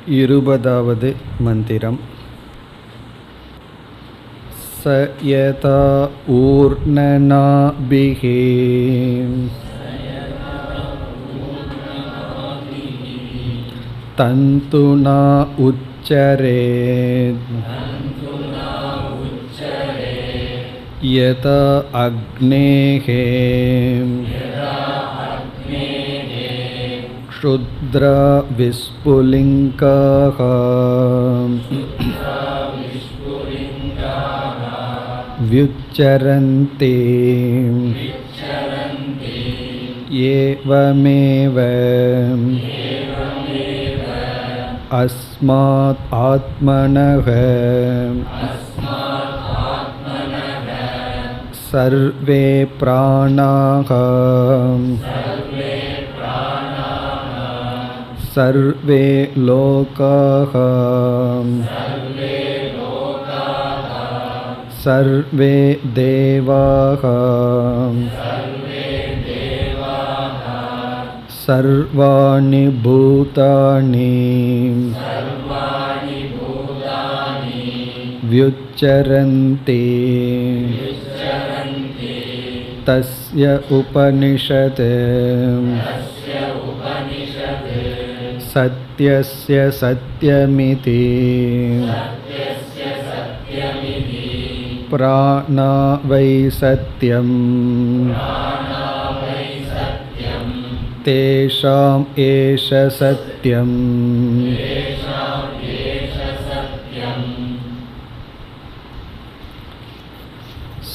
20வது மந்திரம். स यथा ऊर्णनाभिः तन्तुना उच्चरेत् यथा अग्नेः क्षुद्रा विस्फुलिङ्गाः व्युच्चरन्ति एवमेव अस्मात् आत्मनः सर्वे प्राणाः सर्वे लोकाः सर्वे देवाः सर्वाणि भूतानि व्युच्चरन्ति तस्य उपनिषत् सत्यस्य सत्यमिति प्राणा वै सत्यम् तेषाम् एष सत्यम्.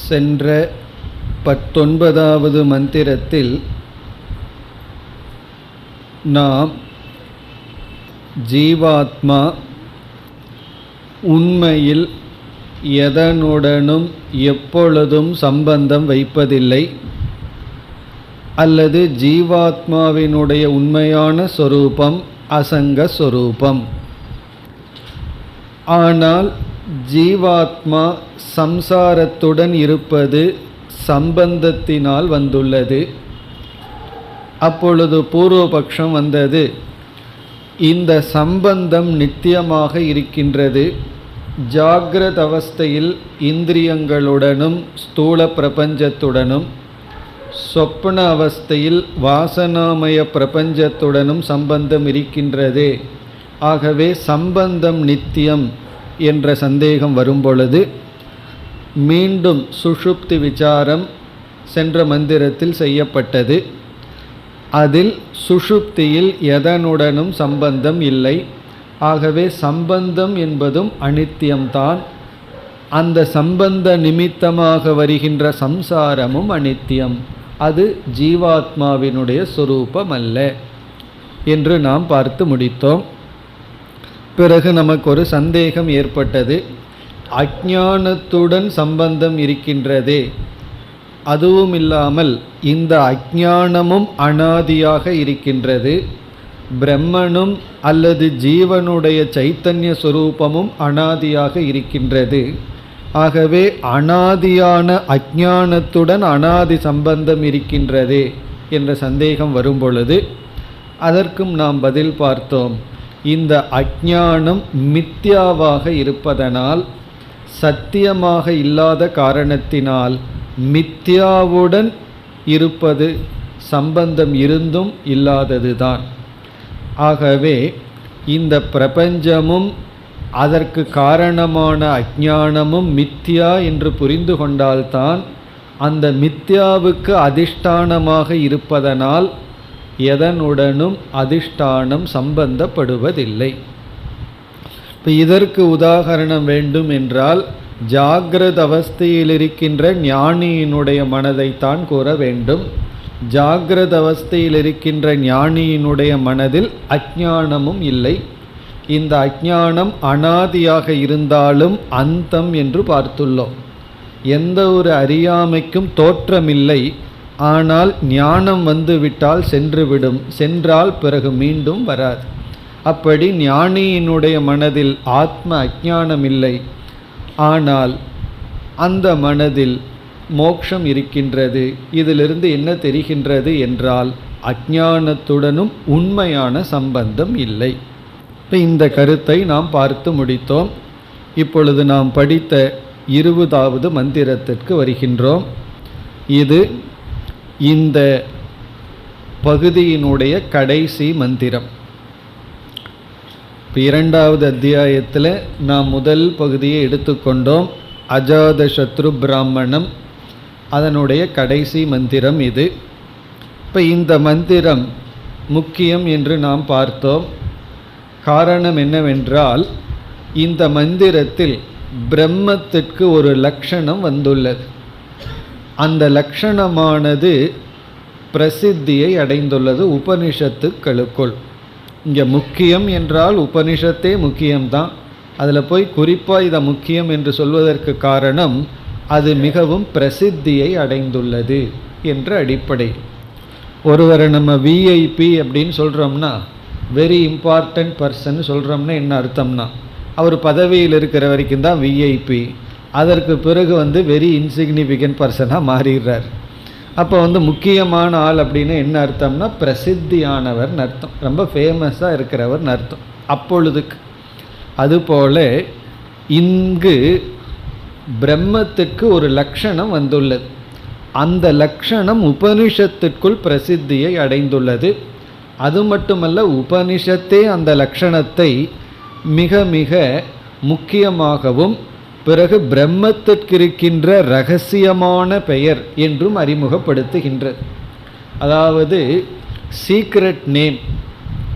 சென்ற 19வது மந்திரத்தில் நாம் ஜீவாத்மா உண்மையில் எதனுடனும் எப்பொழுதும் சம்பந்தம் வைப்பதில்லை, அல்லது ஜீவாத்மாவினுடைய உண்மையான சொரூபம் அசங்க சொரூபம். ஆனால் ஜீவாத்மா சம்சாரத்துடன் இருப்பது சம்பந்தத்தினால் வந்துள்ளது. அப்பொழுது பூர்வபக்ஷம் வந்தது, இந்த சம்பந்தம் நித்தியமாக இருக்கின்றது. ஜாகிரத அவஸ்தையில் இந்திரியங்களுடனும் ஸ்தூல பிரபஞ்சத்துடனும், சொப்பன அவஸ்தையில் வாசனாமய பிரபஞ்சத்துடனும் சம்பந்தம் இருக்கின்றது. ஆகவே சம்பந்தம் நித்தியம் என்ற சந்தேகம் வரும்பொழுது மீண்டும் சுஷுப்தி விசாரம் சென்ற மந்திரத்தில் செய்யப்பட்டது. அதில் சுஷுப்தியில் எதனுடனும் சம்பந்தம் இல்லை. ஆகவே சம்பந்தம் என்பதும் அனித்தியம்தான். அந்த சம்பந்த நிமித்தமாக வருகின்ற சம்சாரமும் அனித்தியம். அது ஜீவாத்மாவினுடைய சொரூபம் அல்ல என்று நாம் பார்த்து முடித்தோம். பிறகு நமக்கு ஒரு சந்தேகம் ஏற்பட்டது. அஞ்ஞானத்துடன் சம்பந்தம் இருக்கின்றதே, அதுவும் இல்லாமல் இந்த அஞ்ஞானமும் அனாதியாக இருக்கின்றது. பிரம்மனும் அல்லது ஜீவனுடைய சைத்தன்ய சொரூபமும் அனாதியாக இருக்கின்றது. ஆகவே அனாதியான அஞ்ஞானத்துடன் அனாதி சம்பந்தம் இருக்கின்றதே என்ற சந்தேகம் வரும்பொழுது அதற்கும் நாம் பதில் பார்த்தோம். இந்த அஞ்ஞானம் மித்யாவாக இருப்பதனால், சத்தியமாக இல்லாத காரணத்தினால் மித்யாவுடன் இருப்பது சம்பந்தம் இருந்தும் இல்லாததுதான். ஆகவே இந்த பிரபஞ்சமும் அதற்கு காரணமான அஞ்ஞானமும் மித்யா என்று புரிந்து கொண்டால்தான் அந்த மித்யாவுக்கு அதிஷ்டானமாக இருப்பதனால் எதனுடனும் அதிஷ்டானம் சம்பந்தப்படுவதில்லை. இப்போ இதற்கு உதாகரணம் வேண்டும் என்றால் ஜாகிரத அவஸ்தையில் இருக்கின்ற ஞானியினுடைய மனதைத்தான் கூற வேண்டும். ஜாகிரத அவஸ்தையில் இருக்கின்ற ஞானியினுடைய மனதில் அஞ்ஞானமும் இல்லை. இந்த அஞ்ஞானம் அனாதியாக இருந்தாலும் அந்தம் என்று பார்த்துள்ளோம். எந்த ஒரு அறியாமைக்கும் தோற்றமில்லை. ஆனால் ஞானம் வந்துவிட்டால் சென்றுவிடும். சென்றால் பிறகு மீண்டும் வராது. அப்படி ஞானியினுடைய மனதில் ஆத்ம அஞ்ஞானம் இல்லை. ஆனால் அந்த மனதில் மோட்சம் இருக்கின்றது. இதிலிருந்து என்ன தெரிகின்றது என்றால் அஞ்ஞானத்துடனும் உண்மையான சம்பந்தம் இல்லை. இப்போ இந்த கருத்தை நாம் பார்த்து முடித்தோம். இப்பொழுது நாம் படித்த 20வது மந்திரத்திற்கு வருகின்றோம். இது இந்த பகுதியினுடைய கடைசி மந்திரம். இப்போ 2வது அத்தியாயத்தில் நாம் முதல் பகுதியை எடுத்துக்கொண்டோம், அஜாதசத்ரு பிராமணம். அதனுடைய கடைசி மந்திரம் இது. இப்போ இந்த மந்திரம் முக்கியம் என்று நாம் பார்த்தோம். காரணம் என்னவென்றால், இந்த மந்திரத்தில் பிரம்மத்திற்கு ஒரு லட்சணம் வந்துள்ளது. அந்த லட்சணமானது பிரசித்தியை அடைந்துள்ளது உபனிஷத்துக்களுக்குள். இங்கே முக்கியம் என்றால் உபனிஷத்தே முக்கியம்தான். அதில் போய் குறிப்பாக இதை முக்கியம் என்று சொல்வதற்கு காரணம், அது மிகவும் பிரசித்தியை அடைந்துள்ளது என்ற அடிப்படை. ஒருவரை நம்ம விஐபி அப்படின்னு சொல்கிறோம்னா, வெரி இம்பார்ட்டன்ட் பர்சன் சொல்கிறோம்னா என்ன அர்த்தம்னா, அவர் பதவியில் இருக்கிற வரைக்கும் தான் விஐபி, அதற்கு பிறகு வெரி இன்சிக்னிஃபிகண்ட் பர்சனாக மாறிடுறார். அப்போ முக்கியமான ஆள் அப்படின்னு என்ன அர்த்தம்னா, பிரசித்தியானவர்னு அர்த்தம், ரொம்ப ஃபேமஸாக இருக்கிறவர்னு அர்த்தம் அப்பொழுதுக்கு. அதுபோல் இங்கு பிரம்மத்துக்கு ஒரு லட்சணம் வந்துள்ளது. அந்த லட்சணம் உபனிஷத்திற்குள் பிரசித்தியை அடைந்துள்ளது. அது மட்டுமல்ல, உபனிஷத்தே அந்த லட்சணத்தை மிக மிக முக்கியமாகவும் பிறகு பிரம்மத்திற்கு இருக்கின்ற இரகசியமான பெயர் என்றும் அறிமுகப்படுத்துகின்றது. அதாவது சீக்ரெட் நேம்,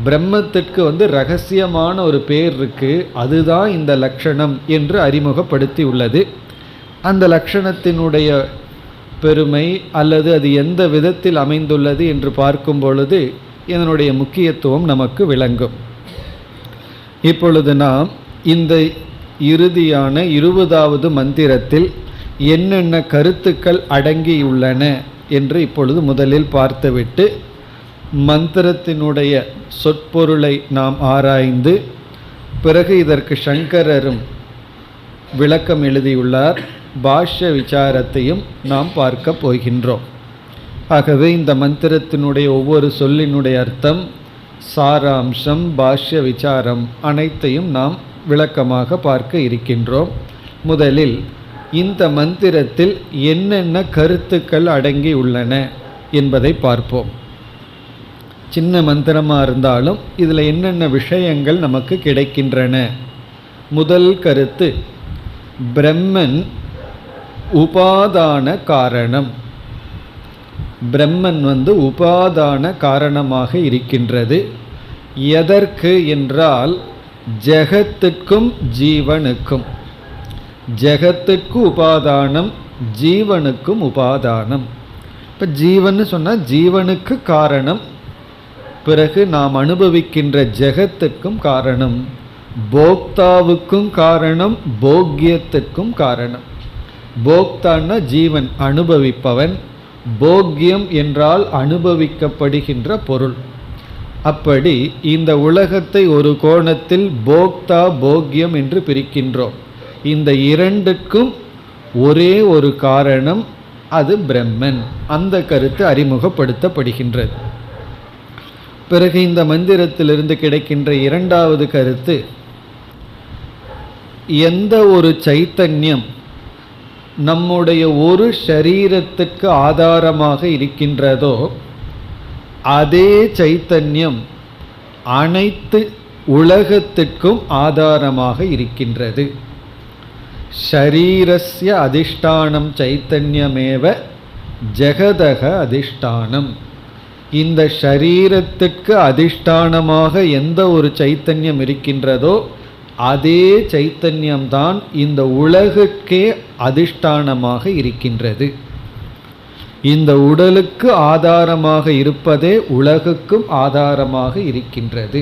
பிரம்மத்திற்கு இரகசியமான ஒரு பெயர் இருக்குது, அதுதான் இந்த லட்சணம் என்று அறிமுகப்படுத்தி உள்ளது. அந்த லட்சணத்தினுடைய பெருமை அல்லது அது எந்த விதத்தில் அமைந்துள்ளது என்று பார்க்கும் பொழுது இதனுடைய முக்கியத்துவம் நமக்கு விளங்கும். இப்பொழுது நாம் இந்த இறுதியான 20வது மந்திரத்தில் என்னென்ன கருத்துக்கள் அடங்கியுள்ளன என்று இப்பொழுது முதலில் பார்த்துவிட்டு மந்திரத்தினுடைய சொற்பொருளை நாம் ஆராய்ந்து பிறகு இதற்கு சங்கரரும் விளக்கம் எழுதியுள்ளார், பாஷ்ய விசாரத்தையும் நாம் பார்க்க போகின்றோம். ஆகவே இந்த மந்திரத்தினுடைய ஒவ்வொரு சொல்லினுடைய அர்த்தம், சாராம்சம், பாஷ்ய விசாரம் அனைத்தையும் நாம் விளக்கமாக பார்க்க இருக்கின்றோம். முதலில் இந்த மந்திரத்தில் என்னென்ன கருத்துக்கள் அடங்கி உள்ளன என்பதை பார்ப்போம். சின்ன மந்திரமாக இருந்தாலும் இதில் என்னென்ன விஷயங்கள் நமக்கு கிடைக்கின்றன. முதல் கருத்து, பிரம்மன் உபாதான காரணம். பிரம்மன் உபாதான காரணமாக இருக்கின்றது. எதற்கு என்றால் ஜெகத்துக்கும் ஜீவனுக்கும். ஜெகத்துக்கு உபாதானம், ஜீவனுக்கும் உபாதானம். இப்போ ஜீவன் சொன்னால் ஜீவனுக்கு காரணம், பிறகு நாம் அனுபவிக்கின்ற ஜெகத்துக்கும் காரணம், போக்தாவுக்கும் காரணம், போக்கியத்துக்கும் காரணம். போக்தான்னா ஜீவன், அனுபவிப்பவன். போக்கியம் என்றால் அனுபவிக்கப்படுகின்ற பொருள். அப்படி இந்த உலகத்தை ஒரு கோணத்தில் போக்தா போக்கியம் என்று பிரிக்கின்றோம். இந்த இரண்டுக்கும் ஒரே ஒரு காரணம், அது பிரம்மன். அந்த கருத்து அறிமுகப்படுத்தப்படுகின்றது. பிறகு இந்த மந்திரத்திலிருந்து கிடைக்கின்ற 2வது கருத்து, எந்த ஒரு சைத்தன்யம் நம்முடைய ஒரு ஷரீரத்துக்கு ஆதாரமாக இருக்கின்றதோ அதே சைத்தன்யம் அனைத்து உலகத்திற்கும் ஆதாரமாக இருக்கின்றது. ஷரீரஸ்ய அதிஷ்டானம் சைத்தன்யமேவ ஜெகதக அதிஷ்டானம். இந்த ஷரீரத்துக்கு அதிஷ்டானமாக எந்த ஒரு சைத்தன்யம் இருக்கின்றதோ அதே சைத்தன்யம்தான் இந்த உலகுக்கே அதிஷ்டானமாக இருக்கின்றது. இந்த உடலுக்கு ஆதாரமாக இருப்பதே உலகுக்கும் ஆதாரமாக இருக்கின்றது.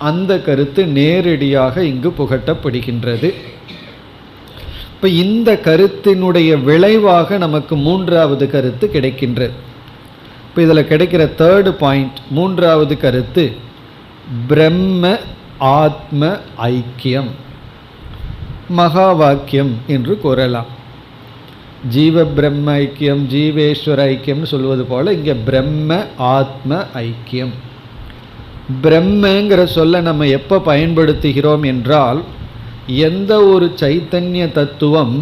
அந்த கருத்து நேரடியாக இங்கு புகட்டப்படுகின்றது. இப்போ இந்த கருத்தினுடைய விளைவாக நமக்கு 3வது கருத்து கிடைக்கின்றது. இப்போ இதில் கிடைக்கிற 3rd பாயிண்ட், 3வது கருத்து, பிரம்ம ஆத்ம ஐக்கியம், மகா வாக்கியம் என்று கூறலாம். ஜீவ பிரம்ம ஐக்கியம், ஜீவேஸ்வர ஐக்கியம்னு சொல்வது போல இங்கே பிரம்ம ஆத்ம ஐக்கியம். பிரம்மங்கிற சொல்ல நம்ம எப்போ பயன்படுத்துகிறோம் என்றால், எந்த ஒரு சைத்தன்ய தத்துவம்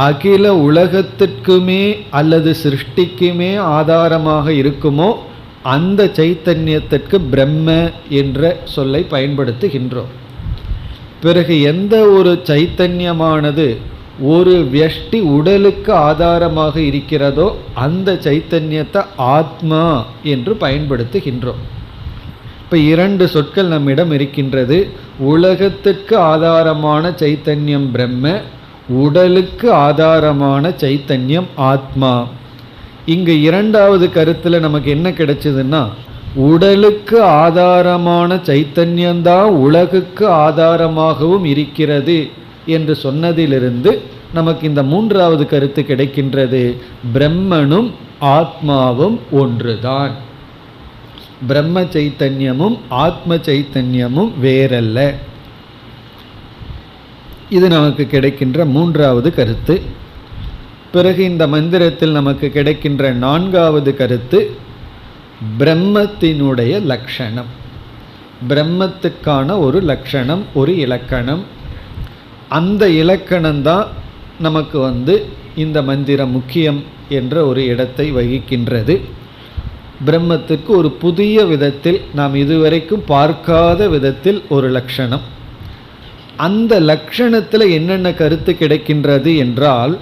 அகில உலகத்திற்குமே அல்லது சிருஷ்டிக்குமே ஆதாரமாக இருக்குமோ அந்த சைத்தன்யத்திற்கு பிரம்ம என்ற சொல்லை பயன்படுத்துகின்றோம். பிறகு எந்த ஒரு சைத்தன்யமானது ஒரு வியஷ்டி உடலுக்கு ஆதாரமாக இருக்கிறதோ அந்த சைத்தன்யத்தை ஆத்மா என்று பயன்படுத்துகின்றோம். இப்போ 2 சொற்கள் நம்மிடம் இருக்கின்றது. உலகத்துக்கு ஆதாரமான சைத்தன்யம் பிரம்ம, உடலுக்கு ஆதாரமான சைத்தன்யம் ஆத்மா. இங்கு 2வது கருத்தில் நமக்கு என்ன கிடைச்சதுன்னா, உடலுக்கு ஆதாரமான சைத்தன்யம்தான் உலகுக்கு ஆதாரமாகவும் இருக்கிறது என்று சொன்னதிலிருந்து நமக்கு இந்த 3வது கருத்து கிடைக்கின்றது. பிரம்மனும் ஆத்மாவும் ஒன்றுதான். பிரம்ம சைத்தன்யமும் ஆத்ம சைத்தன்யமும் வேறல்ல. இது நமக்கு கிடைக்கின்ற 3வது கருத்து. பிறகு இந்த மந்திரத்தில் நமக்கு கிடைக்கின்ற 4வது கருத்து பிரம்மத்தினுடைய லட்சணம். பிரம்மத்துக்கான ஒரு லட்சணம், ஒரு இலக்கணம். அந்த இலக்கணம்தான் நமக்கு இந்த மந்திரம் முக்கியம் என்ற ஒரு இடத்தை வகிக்கின்றது. பிரம்மத்துக்கு ஒரு புதிய விதத்தில், நாம் இதுவரைக்கும் பார்க்காத விதத்தில் ஒரு லட்சணம். அந்த லட்சணத்தில் என்னென்ன கருத்து கிடைக்கின்றது என்றால்,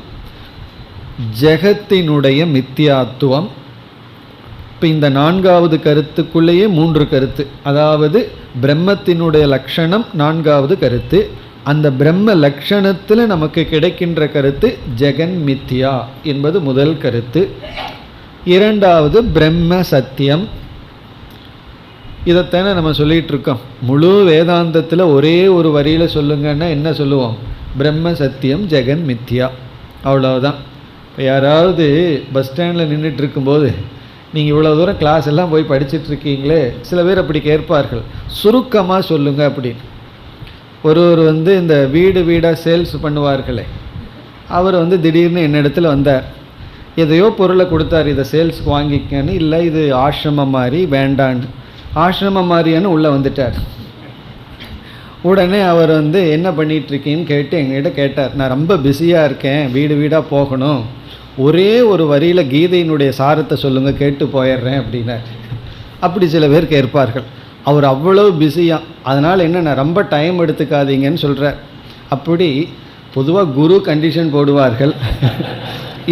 ஜெகத்தினுடைய மித்தியாத்துவம். இப்போ இந்த 4வது கருத்துக்குள்ளேயே 3 கருத்து. அதாவது பிரம்மத்தினுடைய லட்சணம் 4வது கருத்து. அந்த பிரம்ம லட்சணத்தில் நமக்கு கிடைக்கின்ற கருத்து ஜெகன் மித்யா என்பது முதல் கருத்து. 2வது பிரம்ம சத்தியம். இதைத்தானே நம்ம சொல்லிகிட்டு இருக்கோம். முழு வேதாந்தத்தில் ஒரே ஒரு வரியில் சொல்லுங்கன்னா என்ன சொல்லுவோம்? பிரம்ம சத்தியம் ஜெகன் மித்யா, அவ்வளவுதான். இப்போ யாராவது பஸ் ஸ்டாண்டில் நின்றுட்டு இருக்கும்போது, நீங்கள் இவ்வளோ தூரம் கிளாஸ் எல்லாம் போய் படிச்சுட்ருக்கீங்களே, சில பேர் அப்படி கேட்பார்கள், சுருக்கமாக சொல்லுங்கள் அப்படின்னு. ஒருவர் இந்த வீடாக சேல்ஸ் பண்ணுவார்களே, அவர் திடீர்னு என்னிடத்துல வந்தார். எதையோ பொருளை கொடுத்தார், இதை சேல்ஸுக்கு வாங்கிக்கன்னு. இல்லை, இது ஆசிரமம் மாதிரி, வேண்டான்னு. ஆசிரமம் மாதிரியான்னு உள்ளே வந்துட்டார். உடனே அவர் என்ன பண்ணிகிட்ருக்கீன்னு கேட்டு எங்ககிட்ட கேட்டார். நான் ரொம்ப பிஸியாக இருக்கேன், வீடாக போகணும், ஒரே ஒரு வரியில் கீதையினுடைய சாரத்தை சொல்லுங்கள், கேட்டு போயிடுறேன் அப்படின்னார். அப்படி சில பேர் கேட்பார்கள். அவர் அவ்வளோ பிஸியாக, அதனால் நான் ரொம்ப டைம் எடுத்துக்காதீங்கன்னு சொல்கிறார். அப்படி பொதுவாக குரு கண்டிஷன் போடுவார்கள்,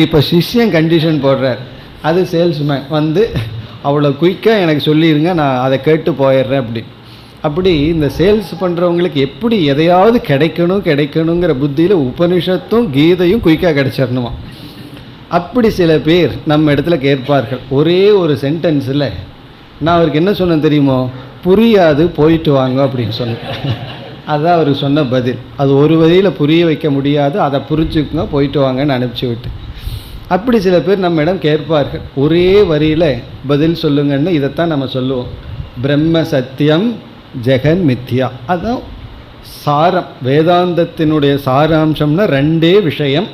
இப்போ சிஷ்யன் கண்டிஷன் போடுறார். அது சேல்ஸ்மேன் அவ்வளோ குயிக்காக எனக்கு சொல்லிடுங்க, நான் அதை கேட்டு போயிடுறேன் அப்படி. அப்படி இந்த சேல்ஸ் பண்ணுறவங்களுக்கு எப்படி எதையாவது கிடைக்கணுங்கிற புத்தியில் உபனிஷத்தும் கீதையும் குயிக்காக கிடைச்சிடணுமா. அப்படி சில பேர் நம்ம இடத்துல கேட்பார்கள். ஒரே ஒரு சென்டென்ஸில் நான் அவருக்கு என்ன சொன்னேன் தெரியுமோ? புரியாது, போயிட்டு வாங்க அப்படின்னு சொன்னேன். அதுதான் அவருக்கு சொன்ன பதில். அது ஒரு வரியில் புரிய வைக்க முடியாது, அதை புரிஞ்சுக்குங்க, போயிட்டு வாங்கன்னு அனுப்பிச்சி விட்டு. அப்படி சில பேர் நம்ம இடம் கேட்பார்கள், ஒரே வரியில் பதில் சொல்லுங்கன்னு. இதைத்தான் நம்ம சொல்லுவோம், பிரம்ம சத்தியம் ஜெகன் மித்யா. அதுதான் சாரம். வேதாந்தத்தினுடைய சாராம்சம்னா 2 விஷயம்.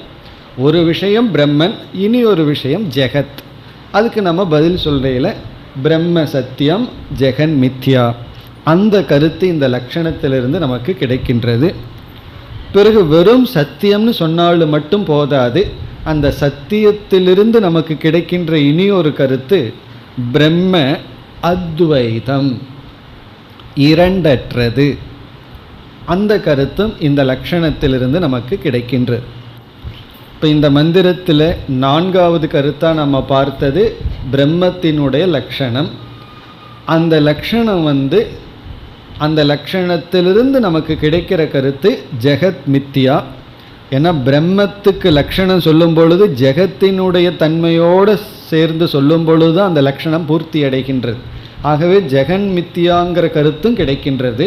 ஒரு விஷயம் பிரம்மன், இனி ஒரு விஷயம் ஜெகத். அதுக்கு நம்ம பதில் சொல்றையில் பிரம்ம சத்தியம் ஜெகன் மித்யா, அந்த கருத்து இந்த லட்சணத்திலிருந்து நமக்கு கிடைக்கின்றது. பிறகு வெறும் சத்தியம்னு சொன்னாலும் மட்டும் போதாது, அந்த சத்தியத்திலிருந்து நமக்கு கிடைக்கின்ற இனி ஒரு கருத்து பிரம்ம அத்வைதம், இரண்டற்றது. அந்த கருத்தும் இந்த லட்சணத்திலிருந்து நமக்கு கிடைக்கின்றது. இப்போ இந்த மந்திரத்தில் 4வது கருத்தாக நம்ம பார்த்தது பிரம்மத்தினுடைய லட்சணம். அந்த லட்சணம் அந்த லட்சணத்திலிருந்து நமக்கு கிடைக்கிற கருத்து ஜெகத் மித்யா. ஏன்னா பிரம்மத்துக்கு லட்சணம் சொல்லும் பொழுது ஜெகத்தினுடைய தன்மையோடு சேர்ந்து சொல்லும் பொழுது அந்த லட்சணம் பூர்த்தி அடைகின்றது. ஆகவே ஜெகன் மித்யாங்கிற கருத்தும் கிடைக்கின்றது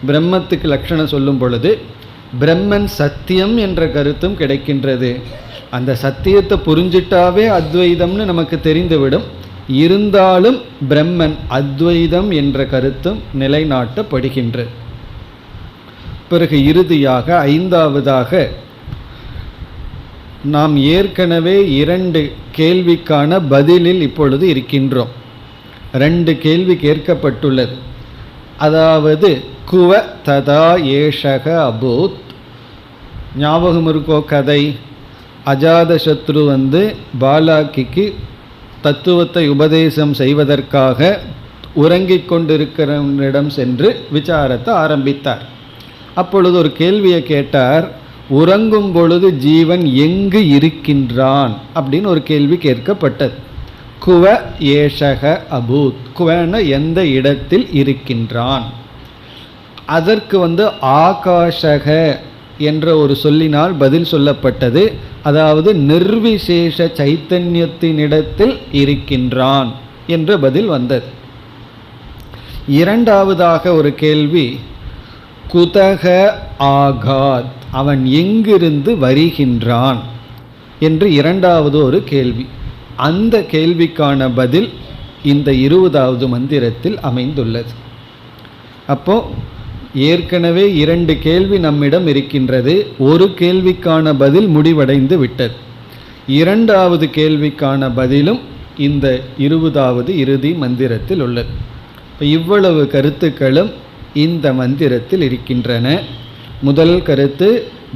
பிரம்மத்துக்கு லட்சணம் சொல்லும் பொழுது. பிரம்மன் சத்தியம் என்ற கருத்தும் கிடைக்கின்றது. அந்த சத்தியத்தை புரிஞ்சிட்டாவே அத்வைதம்னு நமக்கு தெரிந்துவிடும். இருந்தாலும் பிரம்மன் அத்வைதம் என்ற கருத்தும் நிலைநாட்டப்படுகின்றது. பிறகு இறுதியாக 5வதாக நாம் ஏற்கனவே 2 கேள்விக்கான பதிலில் இப்பொழுது இருக்கின்றோம். 2 கேள்வி கேட்கப்பட்டுள்ளது. அதாவது குவ ததா ஏஷக அபூத். ஞாபகம் இருக்கோ கதை? அஜாதசத்ரு பாலாக்கிக்கு தத்துவத்தை உபதேசம் செய்வதற்காக உறங்கிக் கொண்டிருக்கிறவனிடம் சென்று விசாரத்தை ஆரம்பித்தார். அப்பொழுது ஒரு கேள்வியை கேட்டார். உறங்கும் பொழுது ஜீவன் எங்கு இருக்கின்றான் அப்படின்னு ஒரு கேள்வி கேட்கப்பட்டது. குவ ஏஷக அபூத். குவன எந்த இடத்தில் இருக்கின்றான். அதற்கு ஆகாஷக என்ற ஒரு சொல்லினால் பதில் சொல்லப்பட்டது. அதாவது நிர்விசேஷ சைத்தன்யத்தினிடத்தில் இருக்கின்றான் என்ற பதில் வந்தது. இரண்டாவதாக ஒரு கேள்வி, குதக ஆகாத், அவன் எங்கிருந்து வருகின்றான் என்று இரண்டாவது ஒரு கேள்வி. அந்த கேள்விக்கான பதில் இந்த 20வது மந்திரத்தில் அமைந்துள்ளது. அப்போ ஏற்கனவே 2 கேள்வி நம்மிடம் இருக்கின்றது. ஒரு கேள்விக்கான பதில் முடிவடைந்து விட்டது. இரண்டாவது கேள்விக்கான பதிலும் இந்த 20வது இறுதி மந்திரத்தில் உள்ளது. இவ்வளவு கருத்துக்களும் இந்த மந்திரத்தில் இருக்கின்றன. முதல் கருத்து,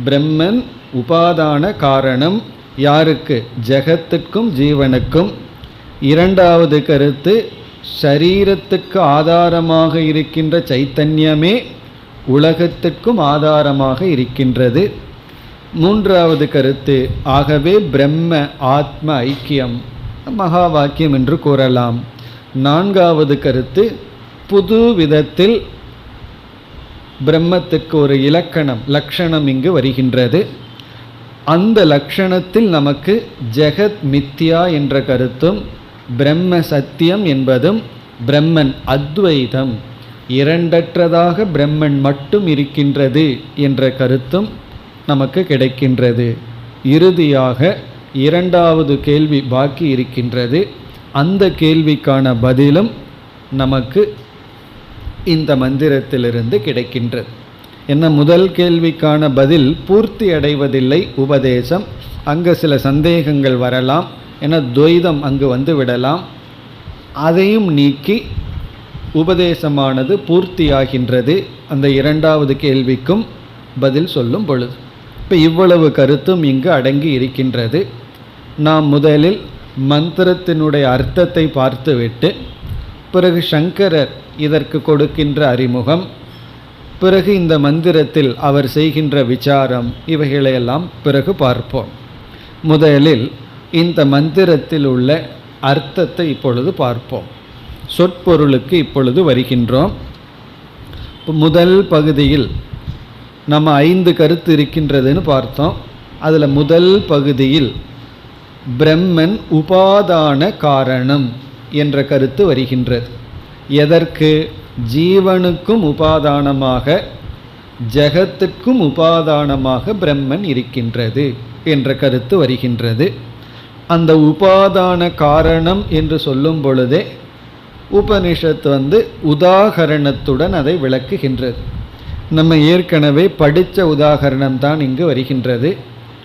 பிரம்மன் உபாதான காரணம். யாருக்கு? ஜகத்துக்கும் ஜீவனுக்கும். இரண்டாவது கருத்து, ஷரீரத்துக்கு ஆதாரமாக இருக்கின்ற சைத்தன்யமே உலகத்திற்கும் ஆதாரமாக இருக்கின்றது. மூன்றாவது கருத்து, ஆகவே பிரம்ம ஆத்ம ஐக்கியம் மகா வாக்கியம் என்று கூறலாம். நான்காவது கருத்து, புது விதத்தில் பிரம்மத்துக்கு ஒரு லட்சணம் இங்கு வருகின்றது. அந்த லட்சணத்தில் நமக்கு ஜெகத் மித்யா என்ற கருத்தும், பிரம்ம சத்தியம் என்பதும், பிரம்மன் அத்வைதம் இரண்டற்றதாக பிரம்மன் மட்டும் இருக்கின்றது என்ற கருத்தும் நமக்கு கிடைக்கின்றது. இறுதியாக இரண்டாவது கேள்வி பாக்கி இருக்கின்றது. அந்த கேள்விக்கான பதிலும் நமக்கு இந்த மந்திரத்திலிருந்து கிடைக்கின்றது. என்ன, முதல் கேள்விக்கான பதில் பூர்த்தி அடைவதில்லை உபதேசம். அங்கே சில சந்தேகங்கள் வரலாம். என துவைதம் அங்கு விடலாம். அதையும் நீக்கி உபதேசமானது பூர்த்தியாகின்றது அந்த இரண்டாவது கேள்விக்கும் பதில் சொல்லும் பொழுது. இப்போ இவ்வளவு கருத்தும் இங்கு அடங்கி இருக்கின்றது. நாம் முதலில் மந்திரத்தினுடைய அர்த்தத்தை பார்த்துவிட்டு பிறகு சங்கரர் இதற்கு கொடுக்கின்ற அறிமுகம், பிறகு இந்த மந்திரத்தில் அவர் செய்கின்ற விசாரம், இவைகளையெல்லாம் பிறகு பார்ப்போம். முதலில் இந்த மந்திரத்தில் உள்ள அர்த்தத்தை இப்பொழுது பார்ப்போம். சொற்பொருளுக்கு இப்பொழுது வருகின்றோம். முதல் பகுதியில் நம்ம 5 கருத்து இருக்கின்றதுன்னு பார்த்தோம். அதில் முதல் பகுதியில் பிரம்மன் உபாதான காரணம் என்ற கருத்து வருகின்றது. எதற்கு? ஜீவனுக்கும் உபாதானமாக ஜகத்துக்கும் உபாதானமாக பிரம்மன் இருக்கின்றது என்ற கருத்து வருகின்றது. அந்த உபாதான காரணம் என்று சொல்லும் பொழுதே உபனிஷத்து உதாகரணத்துடன் அதை விளக்குகின்றது. நம்ம ஏற்கனவே படித்த உதாகரணம் தான் இங்கு வருகின்றது.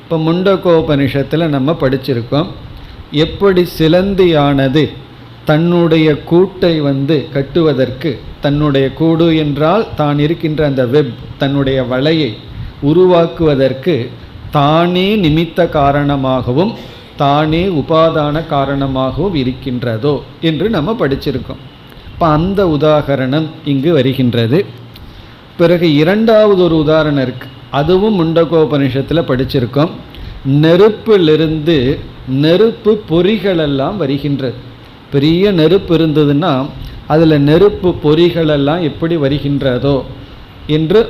இப்போ முண்டகோபனிஷத்தில் நம்ம படிச்சிருக்கோம். எப்படி சிலந்தியானது தன்னுடைய கூட்டை கட்டுவதற்கு, தன்னுடைய கூடு என்றால் தான் இருக்கின்ற அந்த வெப், தன்னுடைய வலையை உருவாக்குவதற்கு தானே நிமித்த காரணமாகவும் தானே உபாதான காரணமாகவும் இருக்கின்றதோ என்று நம்ம படிச்சிருக்கோம். இப்போ அந்த உதாகரணம் இங்கு வருகின்றது. பிறகு இரண்டாவது ஒரு உதாரணம் இருக்குது. அதுவும் முண்டகோபனிஷத்தில் படிச்சிருக்கோம். நெருப்பிலிருந்து நெருப்பு பொறிகளெல்லாம் வருகின்றது. பெரிய நெருப்பு இருந்ததுன்னா அதில் நெருப்பு பொறிகளெல்லாம் எப்படி வருகின்றதோ என்று